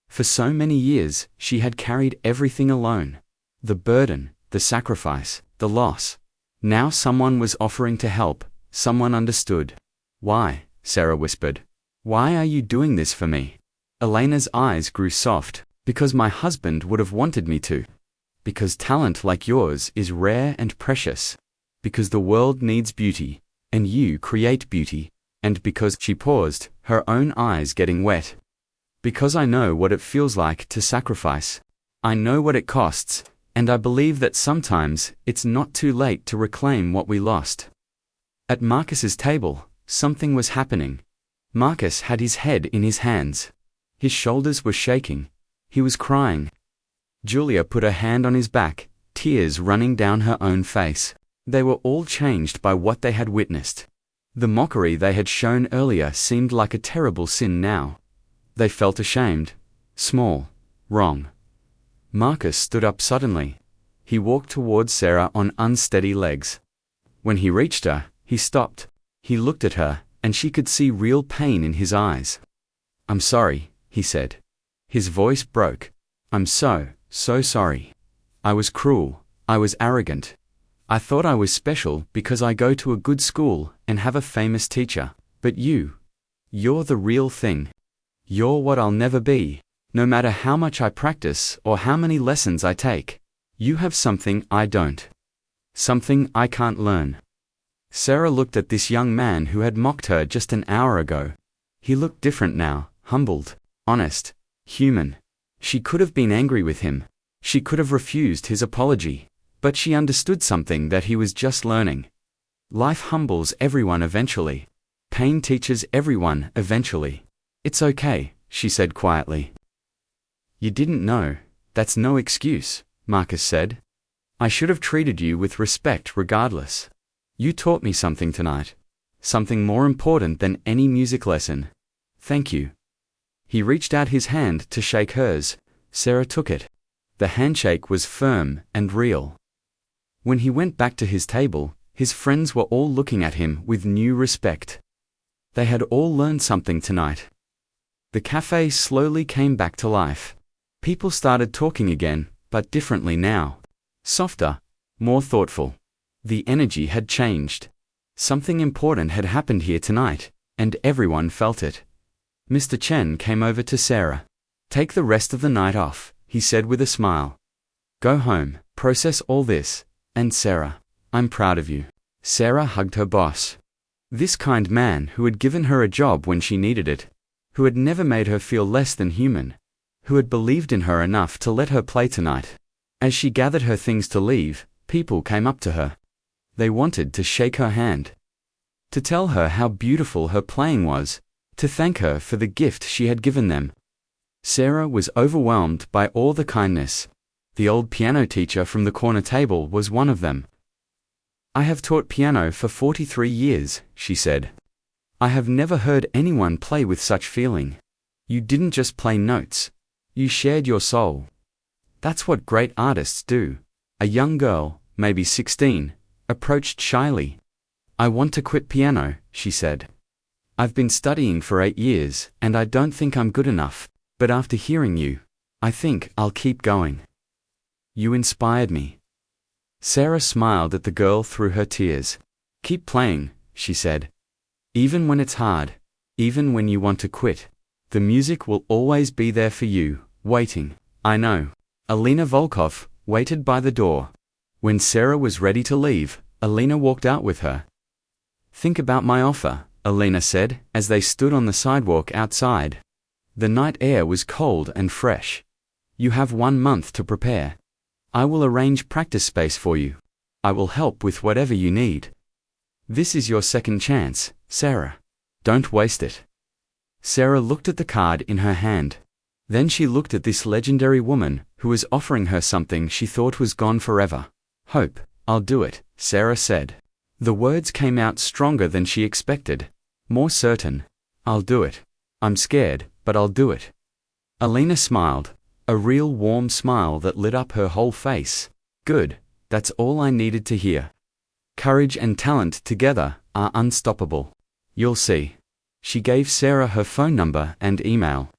For so many years, she had carried everything alone. The burden, the sacrifice, the loss. Now someone was offering to help, someone understood. Why? Sarah whispered. Why are you doing this for me? Elena's eyes grew soft. Because my husband would have wanted me to. Because talent like yours is rare and precious. Because the world needs beauty, and you create beauty. And because she paused, her own eyes getting wet. Because I know what it feels like to sacrifice. I know what it costs, and I believe that sometimes it's not too late to reclaim what we lost. At Marcus's table, something was happening. Marcus had his head in his hands. His shoulders were shaking. He was crying. Julia put her hand on his back, tears running down her own face. They were all changed by what they had witnessed. The mockery they had shown earlier seemed like a terrible sin now. They felt ashamed, small, wrong. Marcus stood up suddenly. He walked towards Sarah on unsteady legs. When he reached her, he stopped. He looked at her, and she could see real pain in his eyes. I'm sorry, he said. His voice broke. I'm so sorry. I was cruel. I was arrogant. I thought I was special because I go to a good school and have a famous teacher. But you're the real thing. You're what I'll never be, no matter how much I practice or how many lessons I take. You have something I don't. Something I can't learn. Sarah looked at this young man who had mocked her just an hour ago. He looked different now, humbled, honest, human. She could have been angry with him. She could have refused his apology. But she understood something that he was just learning. Life humbles everyone eventually. Pain teaches everyone eventually. It's okay, she said quietly. You didn't know. That's no excuse, Marcus said. I should have treated you with respect regardless. You taught me something tonight. Something more important than any music lesson. Thank you. He reached out his hand to shake hers. Sarah took it. The handshake was firm and real. When he went back to his table, his friends were all looking at him with new respect. They had all learned something tonight. The cafe slowly came back to life. People started talking again, but differently now. Softer, more thoughtful. The energy had changed. Something important had happened here tonight, and everyone felt it. Mr. Chen came over to Sarah. Take the rest of the night off, he said with a smile. Go home, process all this. And Sarah, I'm proud of you. Sarah hugged her boss. This kind man who had given her a job when she needed it, who had never made her feel less than human, who had believed in her enough to let her play tonight. As she gathered her things to leave, people came up to her. They wanted to shake her hand, to tell her how beautiful her playing was, to thank her for the gift she had given them. Sarah was overwhelmed by all the kindness. The old piano teacher from the corner table was one of them. I have taught piano for 43 years, she said. I have never heard anyone play with such feeling. You didn't just play notes. You shared your soul. That's what great artists do. A young girl, maybe 16, approached shyly. I want to quit piano, she said. I've been studying for 8 years, and I don't think I'm good enough. But after hearing you, I think I'll keep going. You inspired me. Sarah smiled at the girl through her tears. Keep playing, she said. Even when it's hard, even when you want to quit, the music will always be there for you, waiting. I know. Alina Volkov waited by the door. When Sarah was ready to leave, Alina walked out with her. Think about my offer, Alina said, as they stood on the sidewalk outside. The night air was cold and fresh. You have 1 month to prepare. I will arrange practice space for you. I will help with whatever you need. This is your second chance, Sarah. Don't waste it. Sarah looked at the card in her hand. Then she looked at this legendary woman who was offering her something she thought was gone forever. Hope, I'll do it, Sarah said. The words came out stronger than she expected. More certain. I'll do it. I'm scared, but I'll do it. Alina smiled, a real warm smile that lit up her whole face. Good, that's all I needed to hear. Courage and talent together are unstoppable. You'll see. She gave Sarah her phone number and email.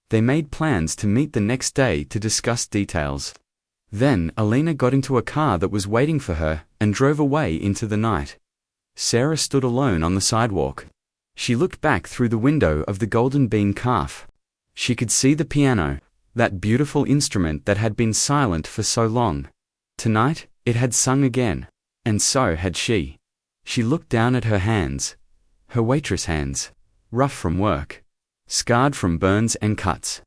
They made plans to meet the next day to discuss details. Then Alina got into a car that was waiting for her and drove away into the night. Sarah stood alone on the sidewalk. She looked back through the window of the Golden Bean Calf. She could see the piano, that beautiful instrument that had been silent for so long. Tonight, it had sung again, and so had she. She looked down at her hands, her waitress hands, rough from work, scarred from burns and cuts.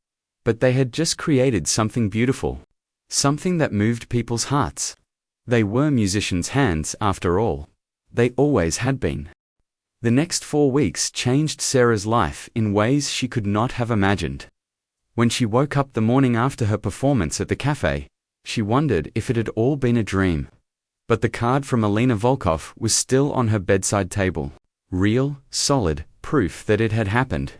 But they had just created something beautiful, something that moved people's hearts. They were musicians' hands, after all. They always had been. The next 4 weeks changed Sarah's life in ways she could not have imagined. When she woke up the morning after her performance at the cafe, she wondered if it had all been a dream. But the card from Alina Volkov was still on her bedside table. Real, solid, proof that it had happened.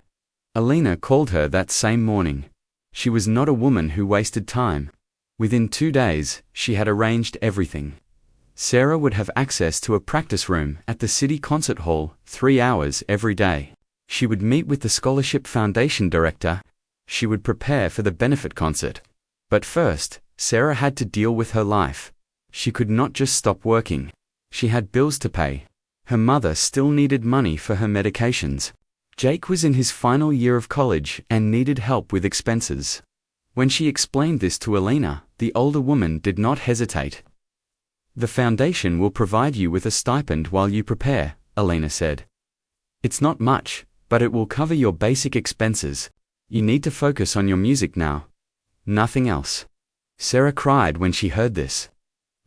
Alina called her that same morning. She was not a woman who wasted time. Within 2 days, she had arranged everything. Sarah would have access to a practice room at the City Concert Hall 3 hours every day. She would meet with the Scholarship Foundation director. She would prepare for the benefit concert. But first, Sarah had to deal with her life. She could not just stop working. She had bills to pay. Her mother still needed money for her medications. Jake was in his final year of college and needed help with expenses. When she explained this to Alina, the older woman did not hesitate. The foundation will provide you with a stipend while you prepare, Alina said. It's not much, but it will cover your basic expenses. You need to focus on your music now. Nothing else. Sarah cried when she heard this.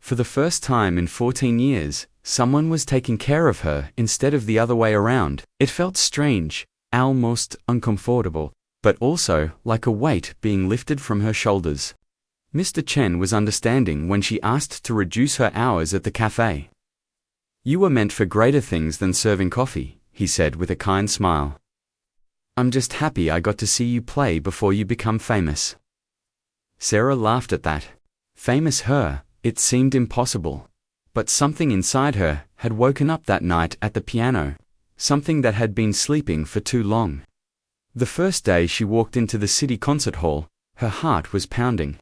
For the first time in 14 years, someone was taking care of her instead of the other way around. It felt strange, almost uncomfortable, but also like a weight being lifted from her shoulders. Mr. Chen was understanding when she asked to reduce her hours at the cafe. You were meant for greater things than serving coffee, he said with a kind smile. I'm just happy I got to see you play before you become famous. Sarah laughed at that. Famous her, it seemed impossible. But something inside her had woken up that night at the piano, something that had been sleeping for too long. The first day she walked into the City Concert Hall, her heart was pounding.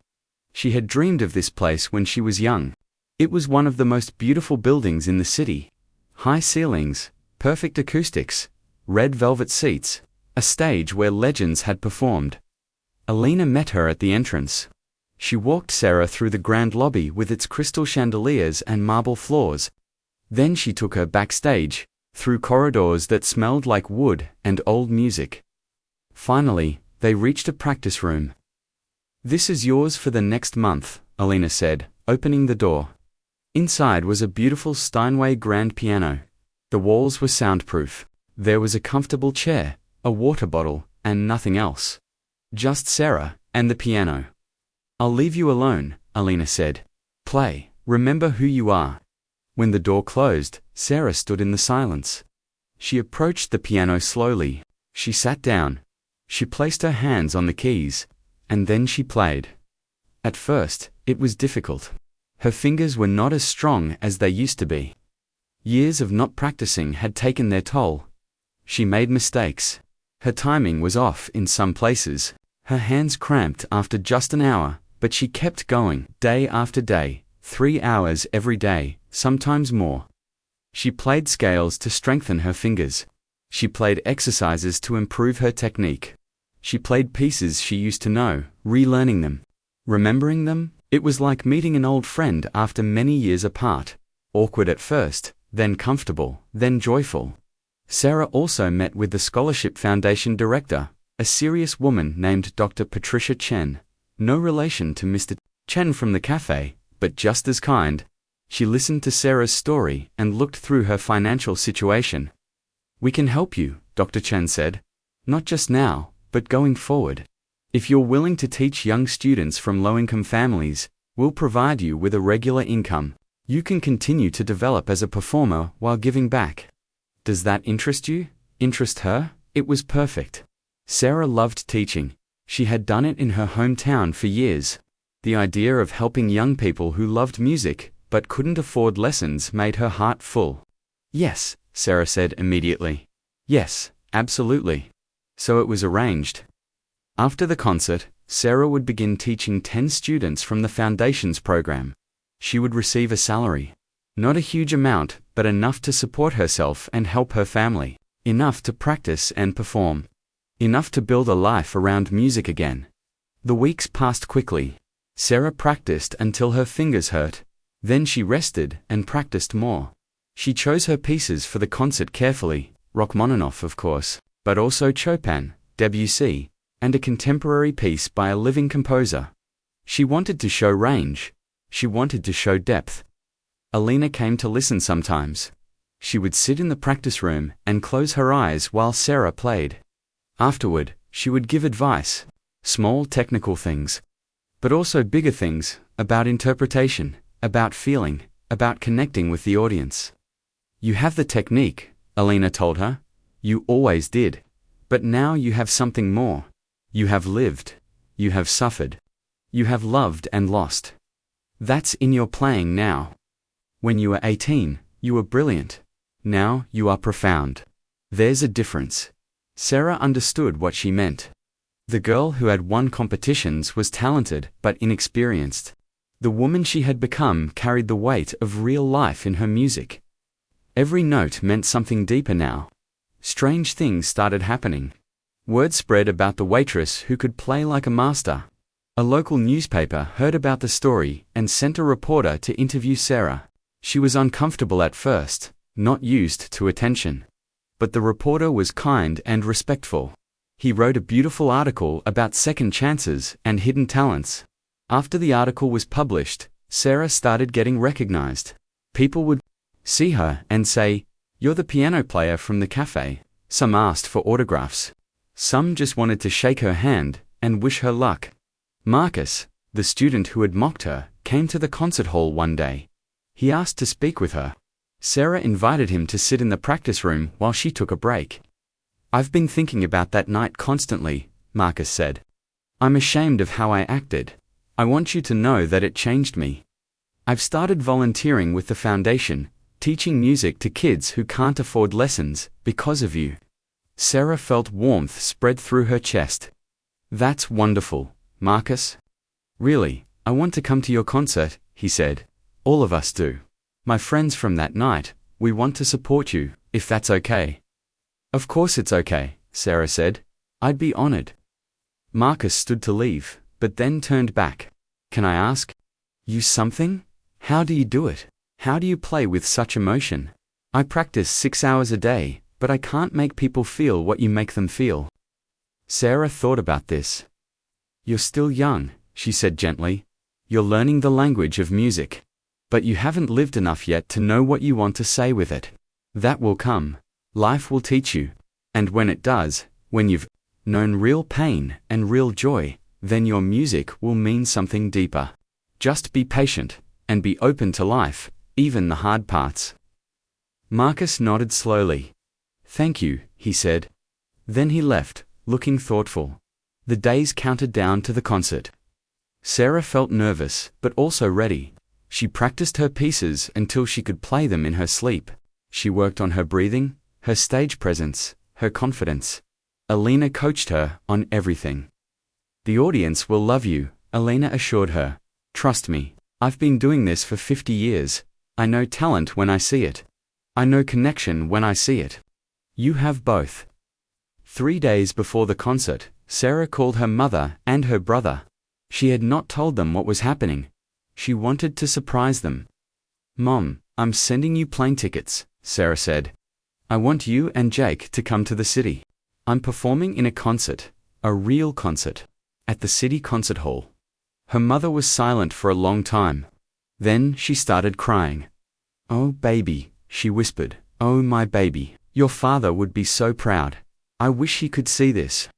She had dreamed of this place when she was young. It was one of the most beautiful buildings in the city. High ceilings, perfect acoustics, red velvet seats, a stage where legends had performed. Alina met her at the entrance. She walked Sarah through the grand lobby with its crystal chandeliers and marble floors. Then she took her backstage, through corridors that smelled like wood and old music. Finally, they reached a practice room. This is yours for the next month, Alina said, opening the door. Inside was a beautiful Steinway grand piano. The walls were soundproof. There was a comfortable chair, a water bottle, and nothing else. Just Sarah and the piano. I'll leave you alone, Alina said. Play, remember who you are. When the door closed, Sarah stood in the silence. She approached the piano slowly. She sat down. She placed her hands on the keys. And then she played. At first, it was difficult. Her fingers were not as strong as they used to be. Years of not practicing had taken their toll. She made mistakes. Her timing was off in some places. Her hands cramped after just an hour, but she kept going, day after day, 3 hours every day, sometimes more. She played scales to strengthen her fingers. She played exercises to improve her technique. She played pieces she used to know, relearning them. Remembering them, it was like meeting an old friend after many years apart. Awkward at first, then comfortable, then joyful. Sarah also met with the Scholarship Foundation director, a serious woman named Dr. Patricia Chen, no relation to Mr. Chen from the cafe, but just as kind. She listened to Sarah's story and looked through her financial situation. "We can help you," Dr. Chen said. "Not just now, but going forward. If you're willing to teach young students from low-income families, we'll provide you with a regular income. You can continue to develop as a performer while giving back." Does that interest you? Interest her? It was perfect. Sarah loved teaching. She had done it in her hometown for years. The idea of helping young people who loved music but couldn't afford lessons made her heart full. "Yes," Sarah said immediately. "Yes, absolutely." So it was arranged. After the concert, Sarah would begin teaching 10 students from the Foundation's program. She would receive a salary. Not a huge amount, but enough to support herself and help her family. Enough to practice and perform. Enough to build a life around music again. The weeks passed quickly. Sarah practiced until her fingers hurt. Then she rested and practiced more. She chose her pieces for the concert carefully, Rachmaninoff of course, but also Chopin, Debussy, and a contemporary piece by a living composer. She wanted to show range. She wanted to show depth. Alina came to listen sometimes. She would sit in the practice room and close her eyes while Sarah played. Afterward, she would give advice, small technical things, but also bigger things, about interpretation, about feeling, about connecting with the audience. "You have the technique," Alina told her. "You always did. But now you have something more. You have lived. You have suffered. You have loved and lost. That's in your playing now. When you were 18, you were brilliant. Now you are profound. There's a difference." Sarah understood what she meant. The girl who had won competitions was talented but inexperienced. The woman she had become carried the weight of real life in her music. Every note meant something deeper now. Strange things started happening. Word spread about the waitress who could play like a master. A local newspaper heard about the story and sent a reporter to interview Sarah. She was uncomfortable at first, not used to attention. But the reporter was kind and respectful. He wrote a beautiful article about second chances and hidden talents. After the article was published, Sarah started getting recognized. People would see her and say, "You're the piano player from the cafe." Some asked for autographs. Some just wanted to shake her hand and wish her luck. Marcus, the student who had mocked her, came to the concert hall one day. He asked to speak with her. Sarah invited him to sit in the practice room while she took a break. "I've been thinking about that night constantly," Marcus said. "I'm ashamed of how I acted. I want you to know that it changed me. I've started volunteering with the foundation, teaching music to kids who can't afford lessons, because of you." Sarah felt warmth spread through her chest. "That's wonderful, Marcus. Really, I want to come to your concert," he said. "All of us do. My friends from that night, we want to support you, if that's okay." "Of course it's okay," Sarah said. "I'd be honored." Marcus stood to leave, but then turned back. "Can I ask you something? How do you do it? How do you play with such emotion? I practice 6 hours a day, but I can't make people feel what you make them feel." Sarah thought about this. "You're still young," she said gently. "You're learning the language of music. But you haven't lived enough yet to know what you want to say with it. That will come. Life will teach you. And when it does, when you've known real pain and real joy, then your music will mean something deeper. Just be patient, and be open to life, even the hard parts." Marcus nodded slowly. "Thank you," he said. Then he left, looking thoughtful. The days counted down to the concert. Sarah felt nervous, but also ready. She practiced her pieces until she could play them in her sleep. She worked on her breathing, her stage presence, her confidence. Alina coached her on everything. "The audience will love you," Alina assured her. "Trust me, I've been doing this for 50 years. I know talent when I see it. I know connection when I see it. You have both." 3 days before the concert, Sarah called her mother and her brother. She had not told them what was happening. She wanted to surprise them. "Mom, I'm sending you plane tickets," Sarah said. I want you and Jake to come to the city. I'm performing in a concert, a real concert, at the city concert hall." Her mother was silent for a long time. Then she started crying. "Oh, baby," she whispered. "Oh, my baby. Your father would be so proud. I wish he could see this."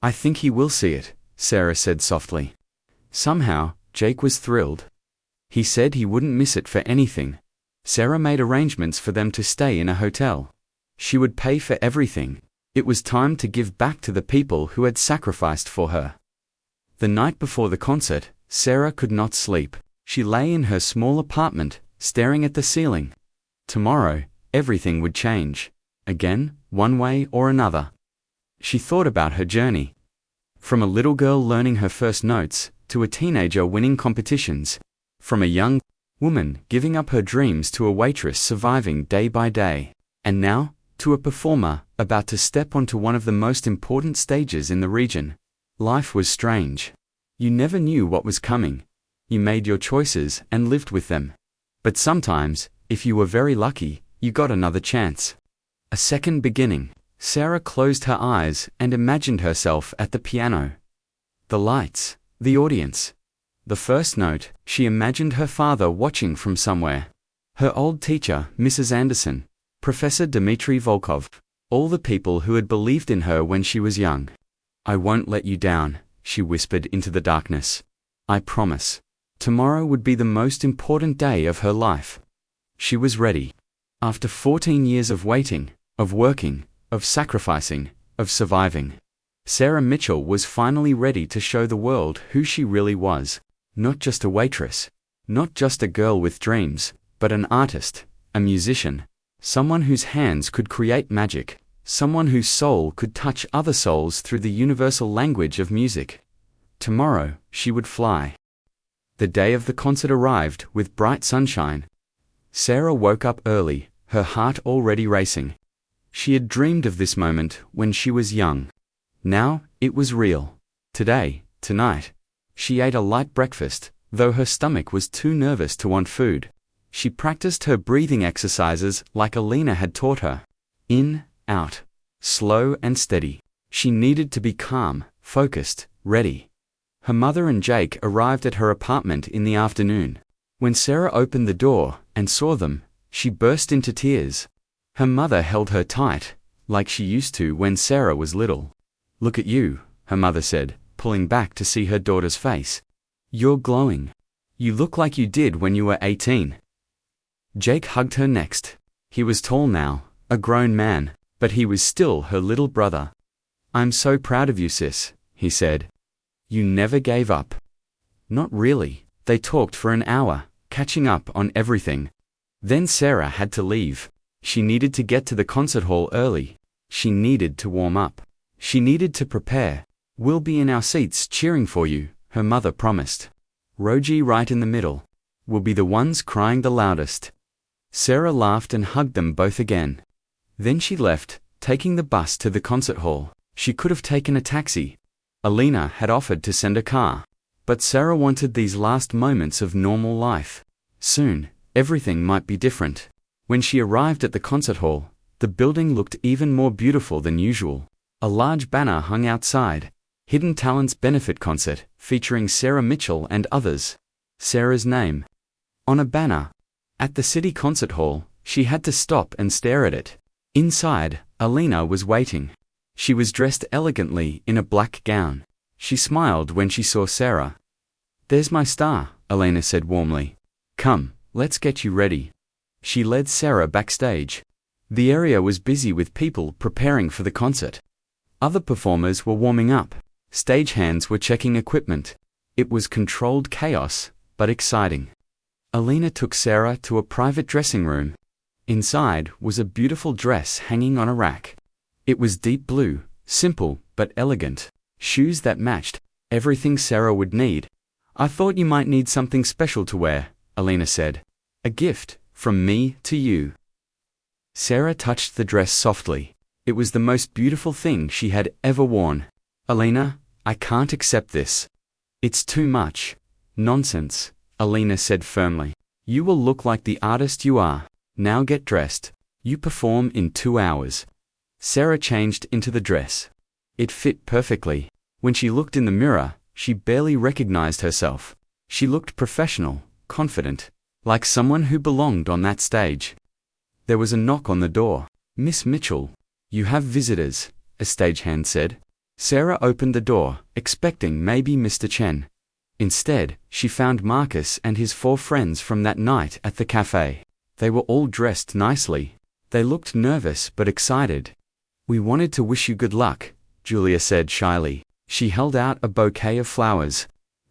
"I think he will see it," Sarah said softly. Somehow, Jake was thrilled. He said he wouldn't miss it for anything. Sarah made arrangements for them to stay in a hotel. She would pay for everything. It was time to give back to the people who had sacrificed for her. The night before the concert, Sarah could not sleep. She lay in her small apartment, staring at the ceiling. Tomorrow, everything would change. Again, one way or another. She thought about her journey. From a little girl learning her first notes, to a teenager winning competitions. From a young woman giving up her dreams to a waitress surviving day by day. And now, to a performer about to step onto one of the most important stages in the region. Life was strange. You never knew what was coming. You made your choices and lived with them. But sometimes, if you were very lucky, you got another chance. A second beginning. Sarah closed her eyes and imagined herself at the piano. The lights, the audience. The first note, she imagined her father watching from somewhere. Her old teacher, Mrs. Anderson, Professor Dmitry Volkov, all the people who had believed in her when she was young. "I won't let you down," she whispered into the darkness. "I promise." Tomorrow would be the most important day of her life. She was ready. After 14 years of waiting, of working, of sacrificing, of surviving, Sarah Mitchell was finally ready to show the world who she really was. Not just a waitress, not just a girl with dreams, but an artist, a musician, someone whose hands could create magic, someone whose soul could touch other souls through the universal language of music. Tomorrow, she would fly. The day of the concert arrived with bright sunshine. Sarah woke up early, her heart already racing. She had dreamed of this moment when she was young. Now, it was real. Today, tonight. She ate a light breakfast, though her stomach was too nervous to want food. She practiced her breathing exercises like Alina had taught her. In, out. Slow and steady. She needed to be calm, focused, ready. Her mother and Jake arrived at her apartment in the afternoon. When Sarah opened the door and saw them, she burst into tears. Her mother held her tight, like she used to when Sarah was little. "Look at you," her mother said, pulling back to see her daughter's face. "You're glowing. You look like you did when you were 18. Jake hugged her next. He was tall now, a grown man, but he was still her little brother. "I'm so proud of you, sis," he said. "You never gave up." Not really. They talked for an hour, catching up on everything. Then Sarah had to leave. She needed to get to the concert hall early. She needed to warm up. She needed to prepare. "We'll be in our seats cheering for you," her mother promised. "Roji right in the middle. We'll be the ones crying the loudest." Sarah laughed and hugged them both again. Then she left, taking the bus to the concert hall. She could have taken a taxi. Alina had offered to send a car. But Sarah wanted these last moments of normal life. Soon, everything might be different. When she arrived at the concert hall, the building looked even more beautiful than usual. A large banner hung outside. Hidden Talents Benefit Concert, featuring Sarah Mitchell and others. Sarah's name on a banner. At the city concert hall, she had to stop and stare at it. Inside, Alina was waiting. She was dressed elegantly in a black gown. She smiled when she saw Sarah. "There's my star," Alina said warmly. "Come, let's get you ready." She led Sarah backstage. The area was busy with people preparing for the concert. Other performers were warming up. Stagehands were checking equipment. It was controlled chaos, but exciting. Alina took Sarah to a private dressing room. Inside was a beautiful dress hanging on a rack. It was deep blue, simple but elegant. Shoes that matched, everything Sarah would need. "I thought you might need something special to wear," Alina said. "A gift, from me to you." Sarah touched the dress softly. It was the most beautiful thing she had ever worn. "Alina, I can't accept this. It's too much." "Nonsense," Alina said firmly. "You will look like the artist you are. Now get dressed." You perform in 2 hours. Sarah changed into the dress. It fit perfectly. When she looked in the mirror, she barely recognized herself. She looked professional, confident, like someone who belonged on that stage. There was a knock on the door. "Miss Mitchell, you have visitors," a stagehand said. Sarah opened the door, expecting maybe Mr. Chen. Instead, she found Marcus and his 4 friends from that night at the cafe. They were all dressed nicely. They looked nervous but excited. "We wanted to wish you good luck," Julia said shyly. She held out a bouquet of flowers.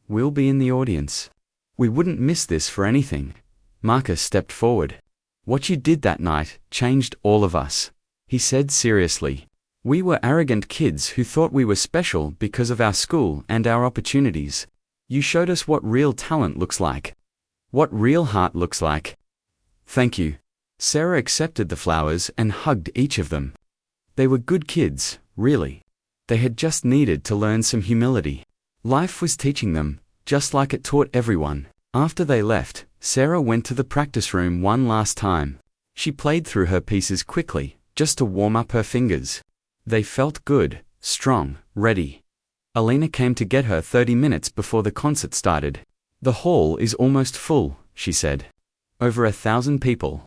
"We'll be in the audience. We wouldn't miss this for anything." Marcus stepped forward. "What you did that night changed all of us," he said seriously. "We were arrogant kids who thought we were special because of our school and our opportunities. You showed us what real talent looks like. What real heart looks like." "Thank you." Sarah accepted the flowers and hugged each of them. They were good kids, really. They had just needed to learn some humility. Life was teaching them, just like it taught everyone. After they left, Sarah went to the practice room one last time. She played through her pieces quickly, just to warm up her fingers. They felt good, strong, ready. Alina came to get her 30 minutes before the concert started. "The hall is almost full," she said. "Over 1,000 people.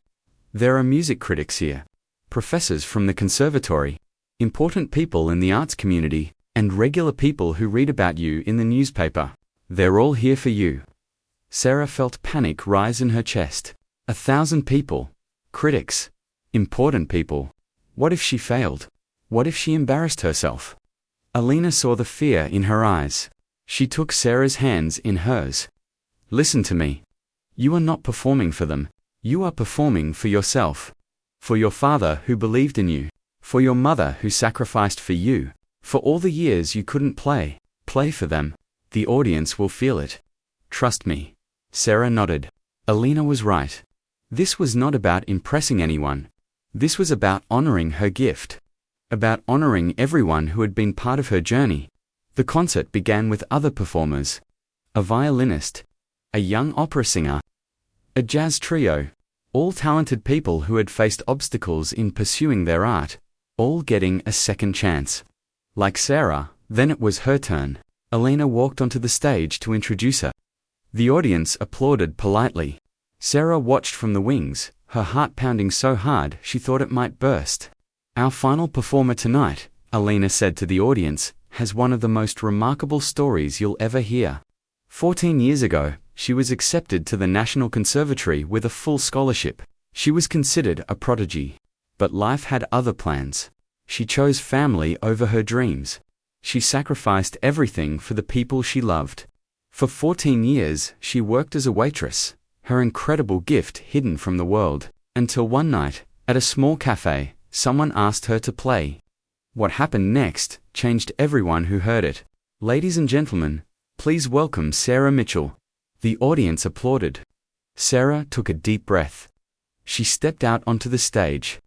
There are music critics here, professors from the conservatory, important people in the arts community, and regular people who read about you in the newspaper. They're all here for you." Sarah felt panic rise in her chest. 1,000 people. Critics. Important people. What if she failed? What if she embarrassed herself? Alina saw the fear in her eyes. She took Sarah's hands in hers. "Listen to me. You are not performing for them. You are performing for yourself. For your father who believed in you. For your mother who sacrificed for you. For all the years you couldn't play. Play for them. The audience will feel it. Trust me." Sarah nodded. Alina was right. This was not about impressing anyone. This was about honoring her gift. About honoring everyone who had been part of her journey. The concert began with other performers. A violinist. A young opera singer. A jazz trio. All talented people who had faced obstacles in pursuing their art. All getting a second chance. Like Sarah, then it was her turn. Alina walked onto the stage to introduce her. The audience applauded politely. Sarah watched from the wings, her heart pounding so hard she thought it might burst. "Our final performer tonight," Alina said to the audience, "has one of the most remarkable stories you'll ever hear. 14 years ago, she was accepted to the National Conservatory with a full scholarship. She was considered a prodigy. But life had other plans. She chose family over her dreams. She sacrificed everything for the people she loved. For 14 years, she worked as a waitress, her incredible gift hidden from the world, until one night, at a small cafe, someone asked her to play. What happened next changed everyone who heard it. Ladies and gentlemen, please welcome Sarah Mitchell." The audience applauded. Sarah took a deep breath. She stepped out onto the stage.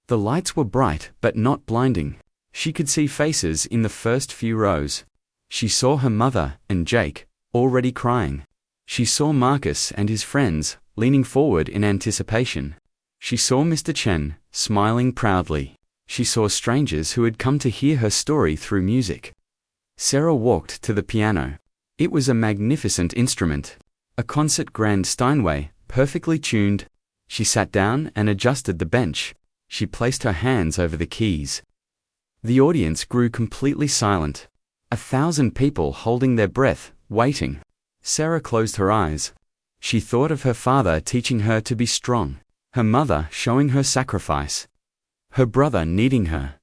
The lights were bright but not blinding. She could see faces in the first few rows. She saw her mother and Jake, already crying. She saw Marcus and his friends, leaning forward in anticipation. She saw Mr. Chen, smiling proudly. She saw strangers who had come to hear her story through music. Sarah walked to the piano. It was a magnificent instrument. A concert grand Steinway, perfectly tuned. She sat down and adjusted the bench. She placed her hands over the keys. The audience grew completely silent. 1,000 people holding their breath, waiting. Sarah closed her eyes. She thought of her father teaching her to be strong, her mother showing her sacrifice, her brother needing her,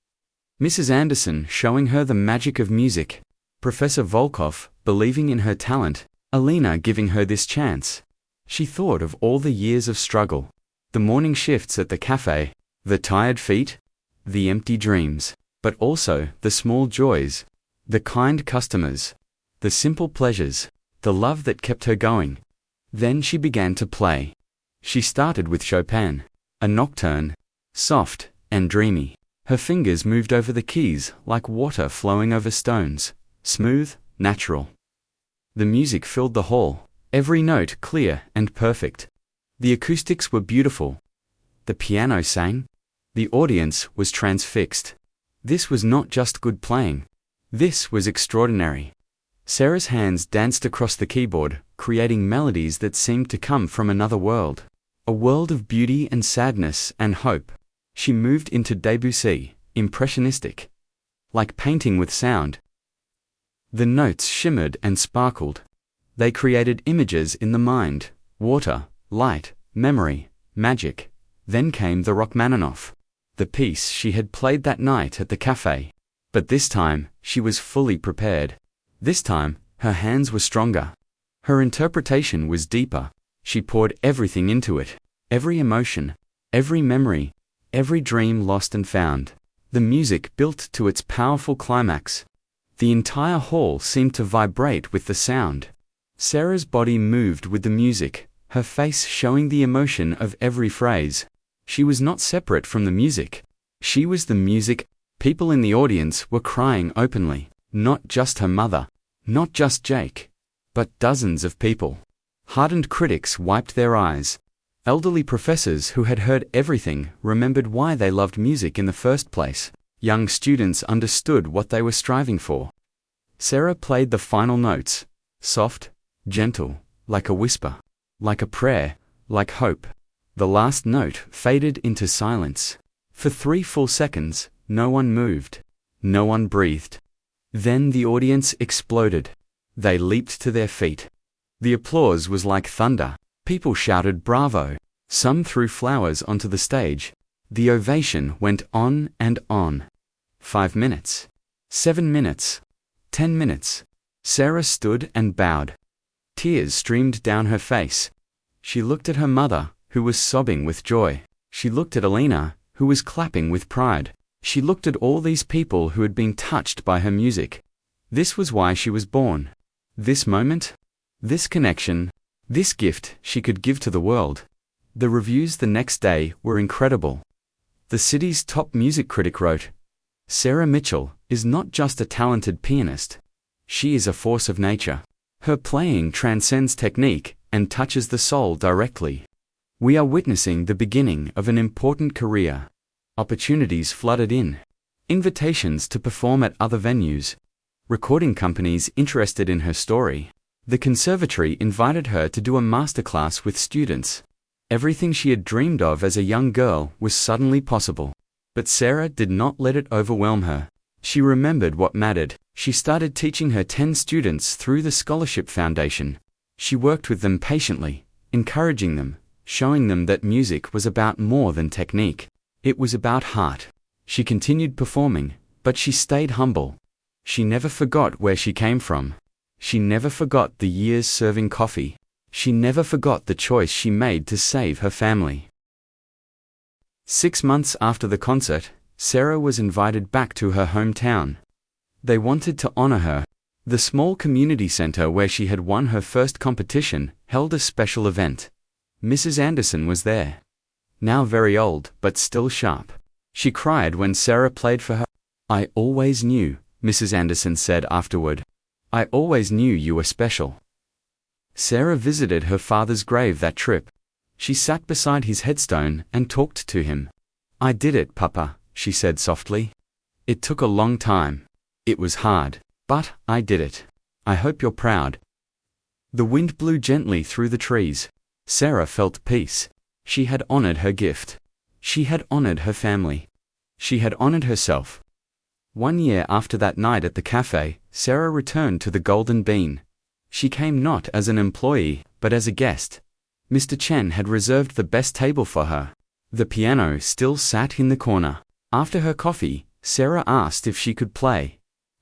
Mrs. Anderson showing her the magic of music, Professor Volkov believing in her talent, Alina giving her this chance. She thought of all the years of struggle, the morning shifts at the cafe, the tired feet, the empty dreams, but also the small joys, the kind customers, the simple pleasures, the love that kept her going. Then she began to play. She started with Chopin, a nocturne, soft and dreamy. Her fingers moved over the keys like water flowing over stones, smooth, natural. The music filled the hall, every note clear and perfect. The acoustics were beautiful. The piano sang. The audience was transfixed. This was not just good playing. This was extraordinary. Sarah's hands danced across the keyboard, creating melodies that seemed to come from another world. A world of beauty and sadness and hope. She moved into Debussy, impressionistic. Like painting with sound. The notes shimmered and sparkled. They created images in the mind: water, light, memory, magic. Then came the Rachmaninoff, the piece she had played that night at the cafe. But this time, she was fully prepared. This time, her hands were stronger. Her interpretation was deeper. She poured everything into it. Every emotion, every memory, every dream lost and found. The music built to its powerful climax. The entire hall seemed to vibrate with the sound. Sarah's body moved with the music, her face showing the emotion of every phrase. She was not separate from the music. She was the music. People in the audience were crying openly. Not just her mother, not just Jake, but dozens of people. Hardened critics wiped their eyes. Elderly professors who had heard everything remembered why they loved music in the first place. Young students understood what they were striving for. Sarah played the final notes, soft, gentle, like a whisper, like a prayer, like hope. The last note faded into silence. For 3 full seconds, no one moved. No one breathed. Then the audience exploded. They leaped to their feet. The applause was like thunder. People shouted bravo. Some threw flowers onto the stage. The ovation went on and on. 5 minutes. 7 minutes. 10 minutes. Sarah stood and bowed. Tears streamed down her face. She looked at her mother, who was sobbing with joy. She looked at Alina, who was clapping with pride. She looked at all these people who had been touched by her music. This was why she was born. This moment, this connection, this gift she could give to the world. The reviews the next day were incredible. The city's top music critic wrote, "Sarah Mitchell is not just a talented pianist. She is a force of nature. Her playing transcends technique and touches the soul directly. We are witnessing the beginning of an important career." Opportunities flooded in. Invitations to perform at other venues. Recording companies interested in her story. The conservatory invited her to do a masterclass with students. Everything she had dreamed of as a young girl was suddenly possible. But Sarah did not let it overwhelm her. She remembered what mattered. She started teaching her 10 students through the Scholarship Foundation. She worked with them patiently, encouraging them, showing them that music was about more than technique. It was about heart. She continued performing, but she stayed humble. She never forgot where she came from. She never forgot the years serving coffee. She never forgot the choice she made to save her family. 6 months after the concert, Sarah was invited back to her hometown. They wanted to honor her. The small community center where she had won her first competition held a special event. Mrs. Anderson was there. Now very old, but still sharp. She cried when Sarah played for her. "I always knew," Mrs. Anderson said afterward. "I always knew you were special." Sarah visited her father's grave that trip. She sat beside his headstone and talked to him. "I did it, Papa," she said softly. "It took a long time. It was hard, but I did it. I hope you're proud." The wind blew gently through the trees. Sarah felt peace. She had honored her gift. She had honored her family. She had honored herself. 1 year after that night at the cafe, Sarah returned to the Golden Bean. She came not as an employee, but as a guest. Mr. Chen had reserved the best table for her. The piano still sat in the corner. After her coffee, Sarah asked if she could play.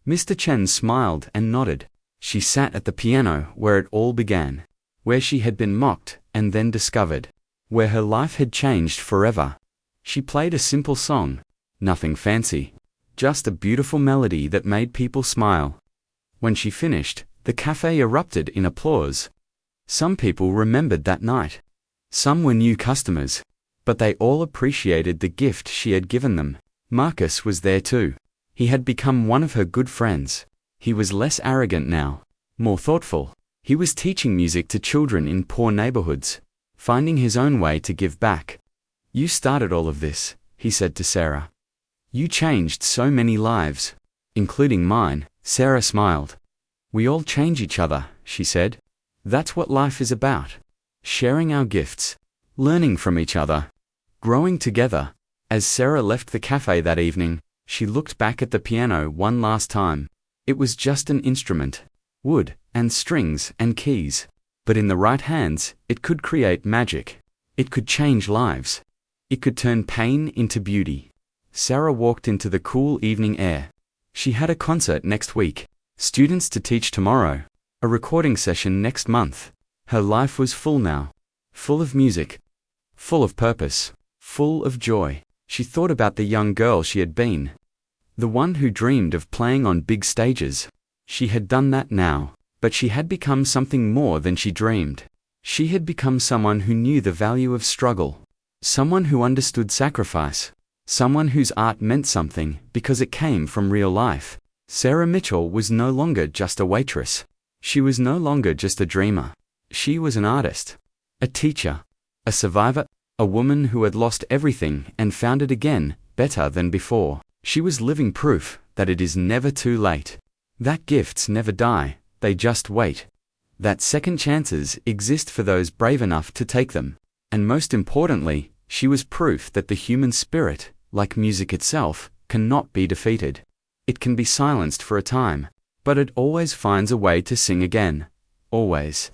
Mr. Chen smiled and nodded. She sat at the piano where it all began, where she had been mocked and then discovered, where her life had changed forever. She played a simple song, nothing fancy, just a beautiful melody that made people smile. When she finished, the cafe erupted in applause. Some people remembered that night. Some were new customers, but they all appreciated the gift she had given them. Marcus was there too. He had become one of her good friends. He was less arrogant now, more thoughtful. He was teaching music to children in poor neighborhoods, finding his own way to give back. "You started all of this," he said to Sarah. You changed so many lives, including mine. Sarah smiled. We all change each other, she said. That's what life is about. Sharing our gifts, learning from each other, growing together. As Sarah left the cafe that evening, she looked back at the piano one last time. It was just an instrument, wood and strings and keys. But in the right hands, it could create magic. It could change lives. It could turn pain into beauty. Sarah walked into the cool evening air. She had a concert next week, students to teach tomorrow, a recording session next month. Her life was full now. Full of music. Full of purpose. Full of joy. She thought about the young girl she had been. The one who dreamed of playing on big stages. She had done that now, but she had become something more than she dreamed. She had become someone who knew the value of struggle. Someone who understood sacrifice. Someone whose art meant something because it came from real life. Sarah Mitchell was no longer just a waitress. She was no longer just a dreamer. She was an artist. A teacher. A survivor. A woman who had lost everything and found it again, better than before. She was living proof that it is never too late. That gifts never die, they just wait. That second chances exist for those brave enough to take them. And most importantly, she was proof that the human spirit, like music itself, cannot be defeated. It can be silenced for a time, but it always finds a way to sing again. Always.